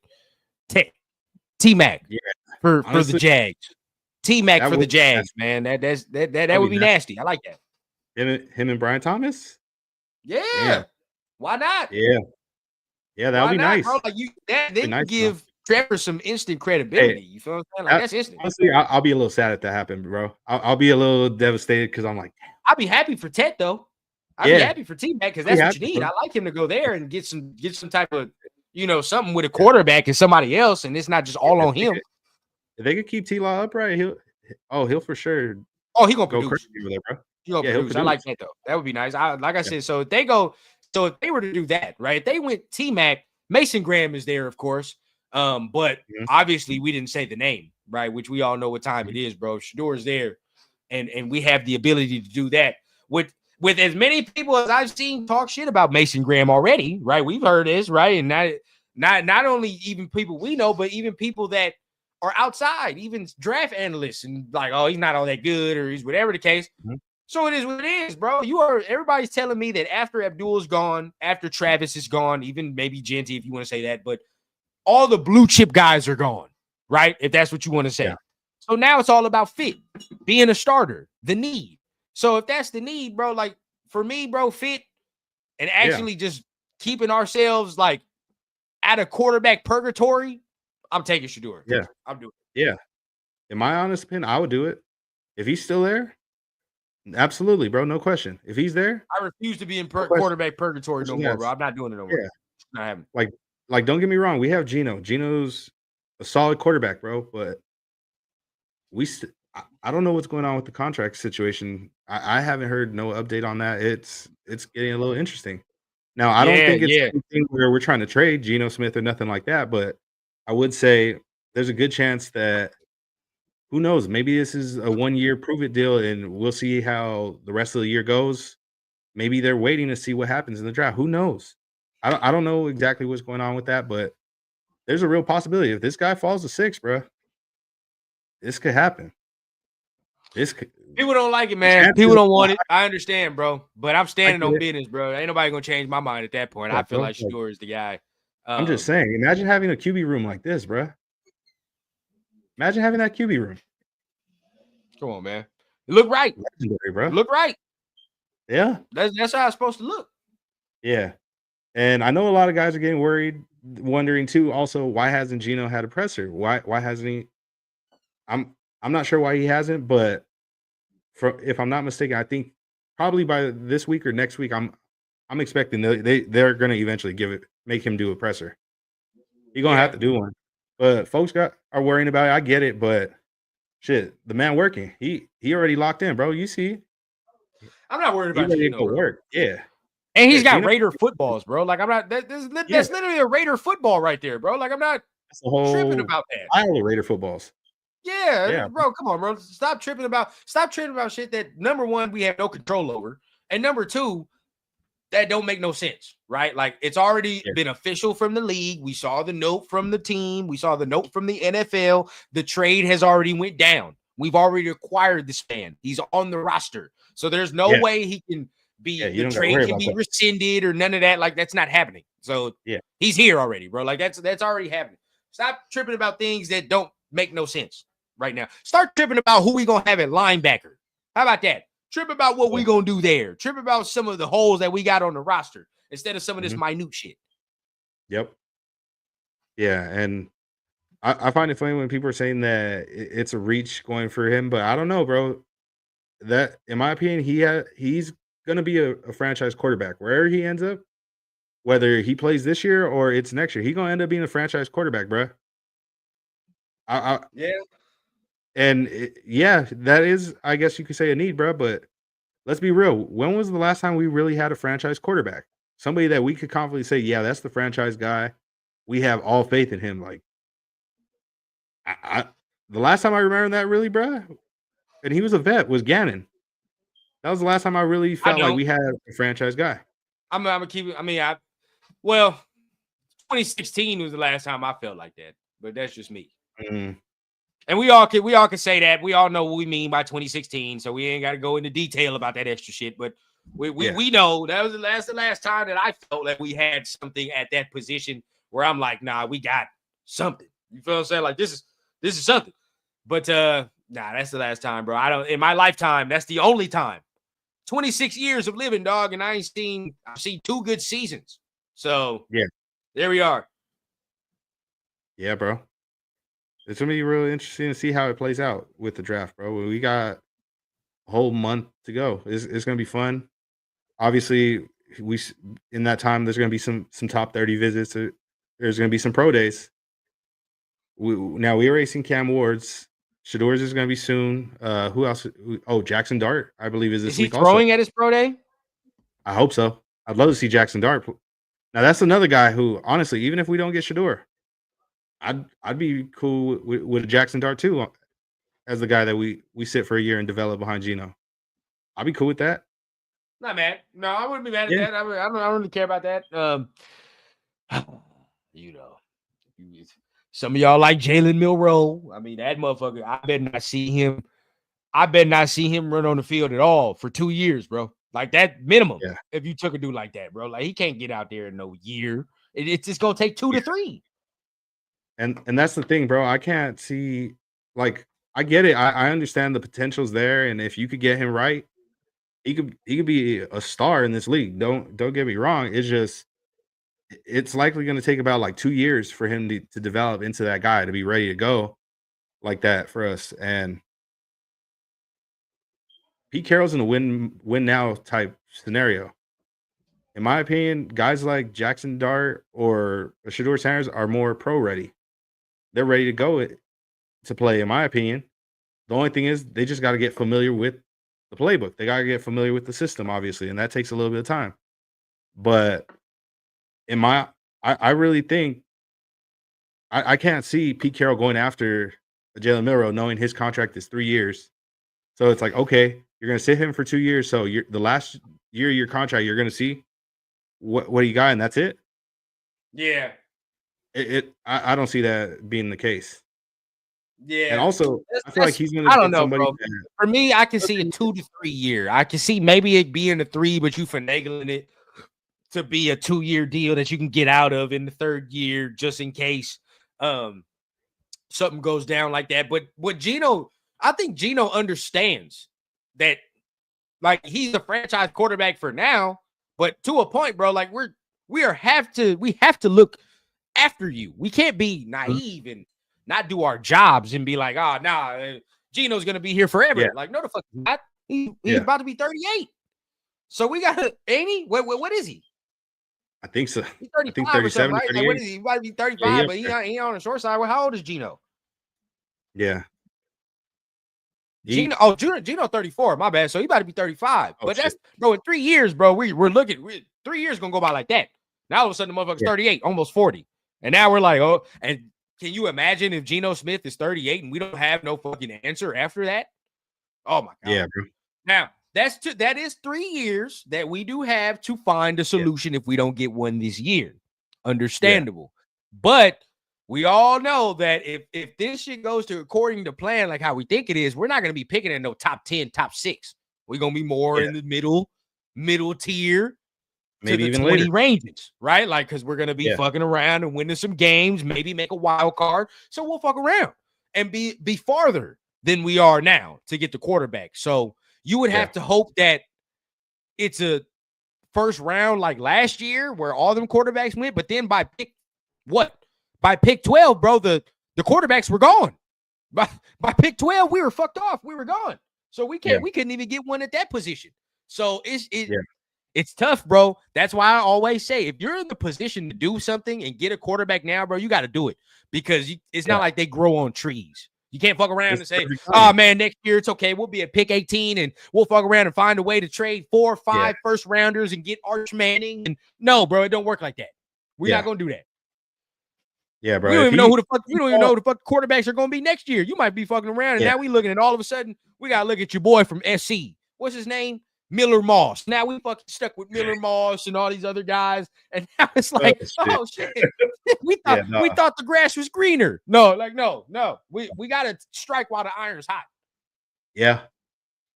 T-Mac for the Jags. T-Mac for the Jags, man. That would be nasty. I like that. Him and Brian Thomas. Yeah. Why not? Yeah, that would be nice. Bro? Like they nice, give Trevor some instant credibility. Hey, you feel what I'm saying? Like that's instant. Honestly, I'll be a little sad if that happened, bro. I'll be a little devastated because I'm like, I'll be happy for Tet though. I'd be happy for T-Mac because that's what you need. I like him to go there and get some type of something with a quarterback and somebody else, and it's not just all on him. If they could keep T-Law upright, he'll for sure. Oh, he gonna go produce. Over there, bro. He'll produce. I like that though. That would be nice. Like I said, so if they were to do that, right? If they went T-Mac, Mason Graham is there, of course. But obviously we didn't say the name, right? Which we all know what time it is, bro. Shador is there, and we have the ability to do that with as many people as I've seen talk shit about Mason Graham already, right? We've heard this, right? And not only even people we know, but even people that are outside, even draft analysts, and like, oh, he's not all that good, or he's whatever the case. So it is what it is, bro. Everybody's telling me that after Abdul's gone, after Travis is gone, even maybe Genty, if you want to say that, but all the blue chip guys are gone, right? If that's what you want to say. Yeah. So now it's all about fit, being a starter, the need. So if that's the need, bro, like for me, bro, fit and actually just keeping ourselves like at a quarterback purgatory, I'm taking Shador. Yeah. I'm doing it. Yeah. In my honest opinion, I would do it. If he's still there, absolutely, bro. No question. If he's there, I refuse to be in quarterback purgatory no more, bro. I'm not doing it no more. Yeah. It's not happening. Like, don't get me wrong. We have Geno. Geno's a solid quarterback, bro, but I don't know what's going on with the contract situation. I haven't heard no update on that. It's getting a little interesting. Now, I don't think it's anything where we're trying to trade Geno Smith or nothing like that, but I would say there's a good chance that, who knows, maybe this is a 1-year prove-it deal, and we'll see how the rest of the year goes. Maybe they're waiting to see what happens in the draft. Who knows? I don't know exactly what's going on with that, but there's a real possibility. If this guy falls to 6, bro, this could happen. People don't like it, man. People don't want it. I understand, bro. But I'm standing on business, bro. Ain't nobody gonna change my mind at that point. I feel like Shador is the guy. I'm just saying. Imagine having a QB room like this, bro. Imagine having that QB room. Come on, man. You look right, legendary, bro. You look right. Yeah, that's how it's supposed to look. Yeah, and I know a lot of guys are getting worried, wondering too. Also, why hasn't Geno had a presser? Why hasn't he? I'm not sure why he hasn't, but if I'm not mistaken, I think probably by this week or next week, I'm expecting they're going to eventually make him do a presser. He's going to have to do one. But folks are worrying about it. I get it, but shit, the man working. He already locked in, bro. You see. I'm not worried about Geno, work. Yeah. And he's got Geno, Raider footballs, bro. Like I'm not. That's literally a Raider football right there, bro. Like I'm not tripping about that. I love Raider footballs. Yeah, bro. Come on, bro. Stop tripping about shit that, number one, we have no control over, and number two, that don't make no sense, right? Like it's already been official from the league. We saw the note from the team. We saw the note from the NFL. The trade has already went down. We've already acquired this man. He's on the roster. So there's no way he can be the trade can be rescinded or none of that. Like, that's not happening. So he's here already, bro. Like, that's already happening. Stop tripping about things that don't make no sense right now. Start tripping about who we gonna have at linebacker. How about that? Trip about what we gonna do there. Trip about some of the holes that we got on the roster instead of some of this minute shit. Yep. Yeah, and I find it funny when people are saying that it's a reach going for him, but I don't know, bro. That, in my opinion, he's going to be a franchise quarterback wherever he ends up, whether he plays this year or it's next year. He's going to end up being a franchise quarterback, bro. Yeah. And that is, I guess you could say, a need, bro. But let's be real. When was the last time we really had a franchise quarterback? Somebody that we could confidently say, yeah, that's the franchise guy. We have all faith in him. Like, the last time I remember that, really, bro, and he was a vet, was Gannon. That was the last time I really felt like we had a franchise guy. I'm gonna keep it. I mean, 2016 was the last time I felt like that, but that's just me. Mm. And we all can say that. We all know what we mean by 2016, so we ain't got to go into detail about that extra shit. But we know that was the last time that I felt that we had something at that position where I'm like, nah, we got something. You feel what I'm saying? Like, this is something. But nah, that's the last time, bro. I don't, in my lifetime, that's the only time. 26 years of living, dog, and I've seen 2 good seasons. So there we are. Yeah, bro. It's gonna be really interesting to see how it plays out with the draft, bro. We got a whole month to go. It's gonna be fun. Obviously, in that time there's gonna be some top 30 visits. There's gonna be some pro days. We're racing Cam Ward's. Shador's is going to be soon. Who else? Oh, Jackson Dart, I believe, is this week also. Is he throwing at his pro day? I hope so. I'd love to see Jackson Dart. Now, that's another guy who, honestly, even if we don't get Shador, I'd be cool with Jackson Dart too, as the guy that we sit for a year and develop behind Geno. I'd be cool with that. Not mad. No, I wouldn't be mad at that. I don't really care about that. Some of y'all like Jalen Milroe. I mean, that motherfucker, I bet not see him run on the field at all for 2 years, bro. Like, that minimum. Yeah. If you took a dude like that, bro. Like, he can't get out there in no year. It's just gonna take 2 to 3. And that's the thing, bro. I can't see, like, I get it. I understand the potential's there, and if you could get him right, he could be a star in this league. Don't get me wrong. It's likely going to take about like 2 years for him to develop into that guy, to be ready to go like that for us. And Pete Carroll's in a win now type scenario. In my opinion, guys like Jackson Dart or Shador Sanders are more pro ready. They're ready to go to play, in my opinion. The only thing is they just got to get familiar with the playbook. They got to get familiar with the system, obviously, and that takes a little bit of time. But I really think I can't see Pete Carroll going after Jalen Milroe, knowing his contract is 3 years. So it's like, okay, you're going to sit him for 2 years. So the last year of your contract, you're going to see what you got, and that's it. Yeah. I don't see that being the case. Yeah. And also, I feel like he's going to. I don't know, bro. For me, I can see a 2 to 3 year. I can see maybe it being a 3, but you finagling it to be a 2-year deal that you can get out of in the 3rd year, just in case something goes down like that. But I think Geno understands that, like, he's a franchise quarterback for now, but to a point, bro, like we have to look after you. We can't be naive and not do our jobs and be like, oh, nah, Geno's gonna be here forever. Yeah. Like, no, the fuck not. He's about to be 38. So we got ain't he? What is he? I think so. He's 35, I think 37, right? Like, what is he? He might be 35, but he on the short side. Well, how old is Geno? Yeah. Geno 34. My bad. So he about to be 35. But shit. That's, bro, in 3 years, bro, we're looking. 3 years gonna go by like that. Now all of a sudden the motherfucker's 38, almost 40. And now we're like, oh, and can you imagine if Geno Smith is 38 and we don't have no fucking answer after that? Oh my God. Yeah, bro. Now, that is 3 years that we do have to find a solution if we don't get one this year. Understandable. But we all know that if this shit goes to according to plan, like how we think it is, we're not going to be picking in no top 10, top 6. We're going to be more in the middle tier to maybe the even 20 later. ranges, right? Like, because we're going to be fucking around and winning some games, maybe make a wild card. So we'll fuck around and be farther than we are now to get the quarterback. So you would have to hope that it's a first round like last year where all them quarterbacks went, but then by pick 12, bro, the quarterbacks were gone. By pick 12, we were fucked off. We were gone. So we couldn't even get one at that position. So it's tough, bro. That's why I always say, if you're in the position to do something and get a quarterback now, bro, you got to do it, because it's not like they grow on trees. You can't fuck around and say, oh, man, next year it's okay. We'll be at pick 18 and we'll fuck around and find a way to trade 4 or 5 first rounders and get Arch Manning. And no, bro, it don't work like that. We're not going to do that. Yeah, bro. We don't even know who the fuck quarterbacks are going to be next year. You might be fucking around, and now we looking at all of a sudden, we got to look at your boy from SC. What's his name? Miller Moss. Now we fucking stuck with Miller Moss and all these other guys, and now it's like, oh shit, we thought the grass was greener. No, we gotta strike while the iron's hot. Yeah,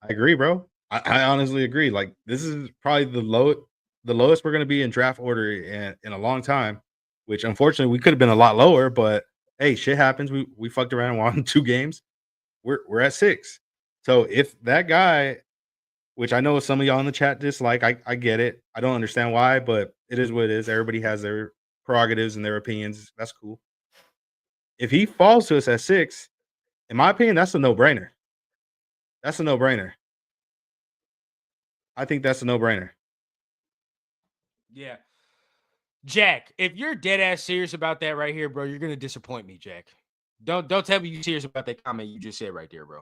I agree, bro. I honestly agree. Like, this is probably the lowest we're gonna be in draft order in a long time. Which unfortunately we could have been a lot lower, but hey, shit happens. We fucked around and won 2 games. We're at 6. So if that guy, which I know some of y'all in the chat dislike, I get it. I don't understand why, but it is what it is. Everybody has their prerogatives and their opinions. That's cool. If he falls to us at 6, in my opinion, that's a no-brainer. That's a no-brainer. I think that's a no-brainer. Yeah. Jack, if you're dead ass serious about that right here, bro, you're gonna disappoint me, Jack. Don't tell me you're serious about that comment you just said right there, bro.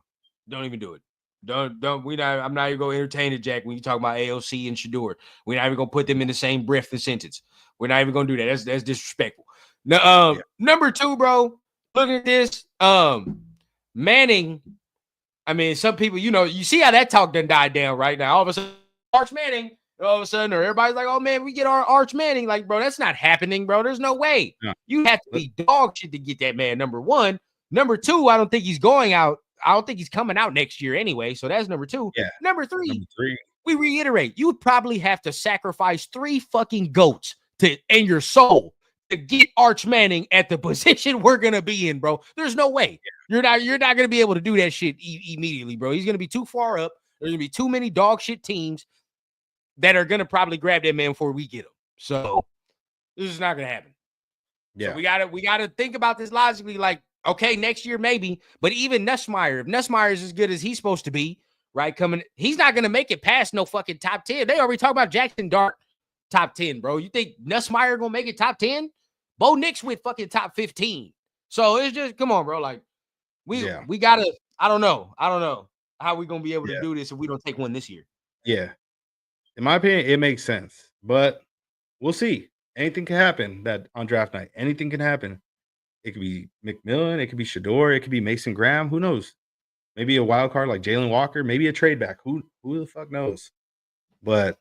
Don't even do it. I'm not even gonna entertain it, Jack, when you talk about AOC and Shador. We're not even gonna put them in the same breath and sentence. We're not even gonna do that. That's disrespectful. Now, number 2, bro. Look at this. Manning. I mean, some people, you see how that talk done died down right now. All of a sudden, Arch Manning. All of a sudden, or everybody's like, oh man, we get our Arch Manning. Like, bro, that's not happening, bro. There's no way. Yeah. You have to be dog shit to get that man, number 1. Number 2, I don't think he's going out. I don't think he's coming out next year anyway. So that's number 2. Yeah. Number 3, we reiterate, you would probably have to sacrifice 3 fucking goats and your soul to get Arch Manning at the position we're gonna be in, bro. There's no way. Yeah. You're not gonna be able to do that shit immediately, bro. He's gonna be too far up. There's gonna be too many dog shit teams that are going to probably grab that man before we get him. So this is not going to happen. Yeah. So we got to think about this logically. Like, okay, next year maybe, but even Nussmeier, if Nussmeier is as good as he's supposed to be, right, he's not going to make it past no fucking top 10. They already talked about Jackson Dart top 10, bro. You think Nussmeier going to make it top 10? Bo Nix with fucking top 15. So it's just, come on, bro. Like, we got to, I don't know how we going to be able to do this if we don't take one this year. Yeah. In my opinion, it makes sense, but we'll see. Anything can happen that on draft night. Anything can happen. It could be McMillan. It could be Shador. It could be Mason Graham. Who knows? Maybe a wild card like Jalen Walker. Maybe a trade back. Who the fuck knows? But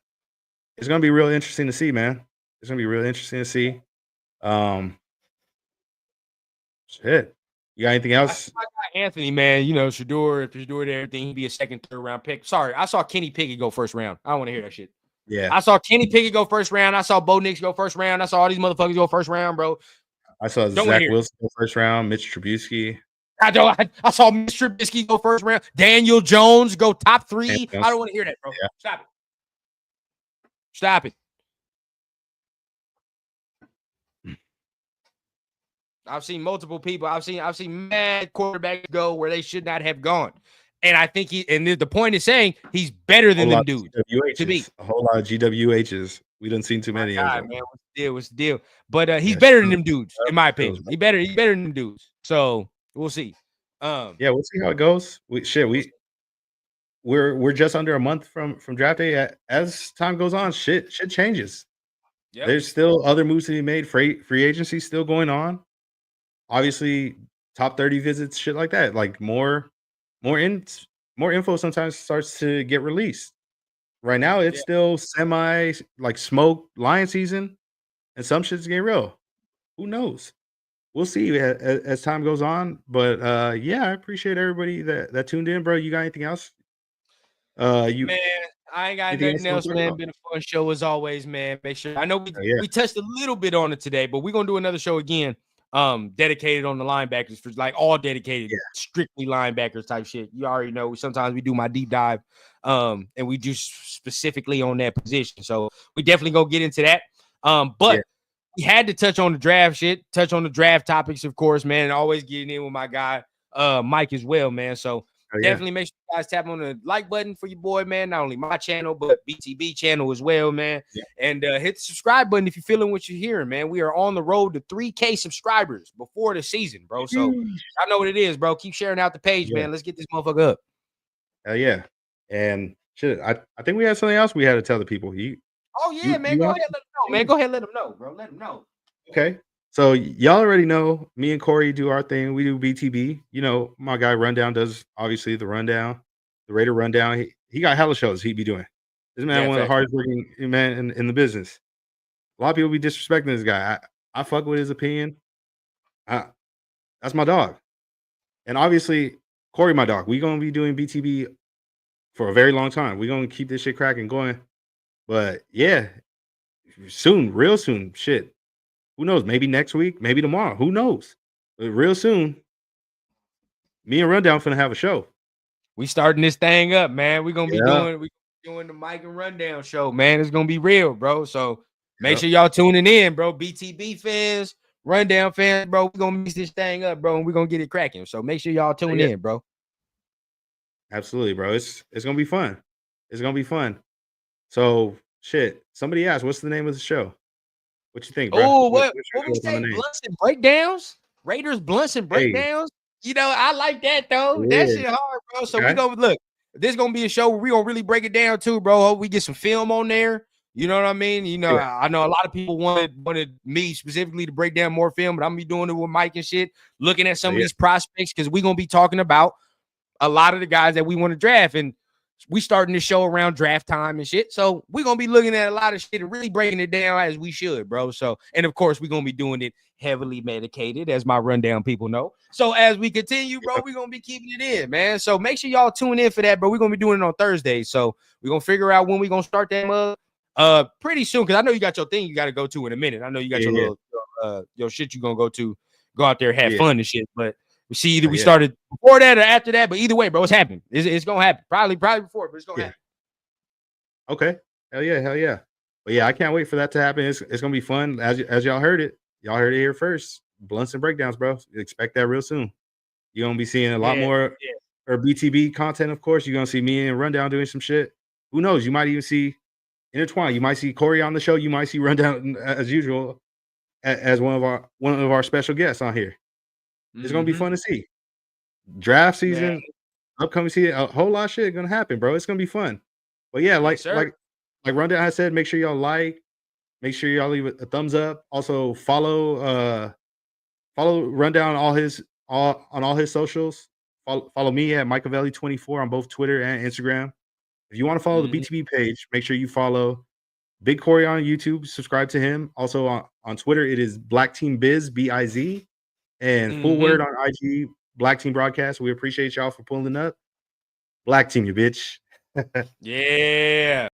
it's gonna be really interesting to see, man. It's gonna be really interesting to see. Shit. You got anything else? I got Anthony, man. Shador, if Shador did everything, he'd be a second, 3rd round pick. Sorry, I saw Kenny Pickett go 1st round. I don't want to hear that shit. Yeah. I saw Kenny Pickett go 1st round. I saw Bo Nix go 1st round. I saw all these motherfuckers go 1st round, bro. I saw Zach Wilson go 1st round, Mitch Trubisky. I saw Mitch Trubisky go 1st round. Daniel Jones go top 3. I don't want to hear that, bro. Yeah. Stop it. I've seen multiple people. I've seen mad quarterbacks go where they should not have gone. And I think the point is saying he's better than them dudes to be. A whole lot of GWHs. We didn't see too many of them. Man, what's the deal? But he's better than them dudes, in my opinion. He's better than them dudes. So we'll see. We'll see how it goes. We're just under a month from draft day. As time goes on, shit changes. Yep. There's still other moves to be made. Free agency still going on. Obviously, top 30 visits, shit like that. Like more info sometimes starts to get released. Right now, it's still semi like smoke lion season, and some shit's getting real. Who knows? we'll see as time goes on. But yeah, I appreciate everybody that tuned in, bro. You got anything else? You Man, I ain't got anything else nothing you want else, to talk man. about? Been a fun show as always, man. Make sure I know Oh, yeah, we touched a little bit on it today, but we're gonna do another show again. Dedicated on the linebackers for like all dedicated, yeah, strictly linebackers type shit. You already know. Sometimes we do my deep dive, and we do specifically on that position. So we definitely gonna get into that. yeah. But we had to touch on the draft shit, touch on the draft topics, of course, man, and always getting in with my guy, Mike as well, man. So Oh, yeah. definitely make sure you guys tap on the like button for your boy, man. Not only my channel, but BTB channel as well, man. Yeah. And hit the subscribe button if you're feeling what you're hearing, man. We are on the road to 3K subscribers before the season, bro. So I know what it is, bro. Keep sharing out the page, Yeah. man. Let's get this motherfucker up. Hell yeah. And shit, I think we had something else we had to tell the people. Oh yeah, man. You Go want ahead, let them know, man. Go ahead, let them know, bro. Let them know. okay. So y'all already know me and Corey do our thing. We do BTB. You know, my guy Rundown does obviously the rundown, the Raider rundown. He got hella shows he be doing. This man Yeah, one of the facts. hardest working man in the business. A lot of people be disrespecting this guy. I fuck with his opinion. That's my dog. And obviously, Corey, my dog. We gonna be doing BTB for a very long time. We gonna keep this shit cracking going. But yeah, soon, real soon. Shit. Who knows? Maybe next week, maybe tomorrow. Who knows? But real soon, me and Rundown finna have a show. We starting this thing up, man. We're gonna be Yeah. doing the Mike and Rundown show, man. It's gonna be real, bro. So make Yep. sure y'all tuning in, bro. BTB fans, Rundown fans, bro. We're gonna mix this thing up, bro, and we're gonna get it cracking. So make sure y'all tune Yeah. in, bro. Absolutely, bro. It's gonna be fun. It's gonna be fun. So shit. Somebody asked, what's the name of the show? What you think, bro? Oh, What's what your we thoughts on the say? name? Blunts and breakdowns? Raiders, blunts and Hey, breakdowns. You know, I like that though. That yeah. shit hard, bro. So we Okay. gonna look. This is gonna be a show where we gonna really break it down too, bro. Hope we get some film on there. You know what I mean? You know, Yeah. I know a lot of people wanted me specifically to break down more film, but I'm gonna be doing it with Mike and shit, looking at some of Yeah. these prospects because we're gonna be talking about a lot of the guys that we want to draft. And we starting the show around draft time and shit. So we're gonna be looking at a lot of shit and really breaking it down as we should, bro. So, and of course, we're gonna be doing it heavily medicated, as my rundown people know. So as we continue, bro, we're gonna be keeping it in, man. So make sure y'all tune in for that, bro. We're gonna be doing it on Thursday. So we're gonna figure out when we're gonna start that mug pretty soon, because I know you got your thing you got to go to in a minute. I know you got Yeah. your Yeah. little your shit you gonna go out there, have Yeah. fun and shit. But we see either we Yeah. started before that or after that, but either way, bro, it's happening. It's gonna happen. Probably before, but it's gonna Yeah. happen. Okay. Hell yeah. Hell yeah. But yeah, I can't wait for that to happen. It's gonna be fun. As y'all heard it. Y'all heard it here first. Blunts and breakdowns, bro. Expect that real soon. You're gonna be seeing a lot Yeah, more yeah. or BTB content, of course. You're gonna see me and Rundown doing some shit. Who knows? You might even see intertwine. You might see Corey on the show. You might see Rundown as usual as one of our special guests on here. It's gonna be fun to see. Draft Man. season, upcoming season, a whole lot of shit gonna happen, bro. It's gonna be fun. But yeah, Yes, sir. like Rundown has said, make sure y'all like, make sure y'all leave a thumbs up. Also follow Rundown on all his socials. Follow me at Michaelvelli24 on both Twitter and Instagram. If you want to follow the BTB page, make sure you follow Big Corey on YouTube. Subscribe to him. Also on Twitter, it is Black Team Biz BIZ, and Full Word on IG. Black Team Broadcast. We appreciate y'all for pulling up. Black Team, you bitch. Yeah.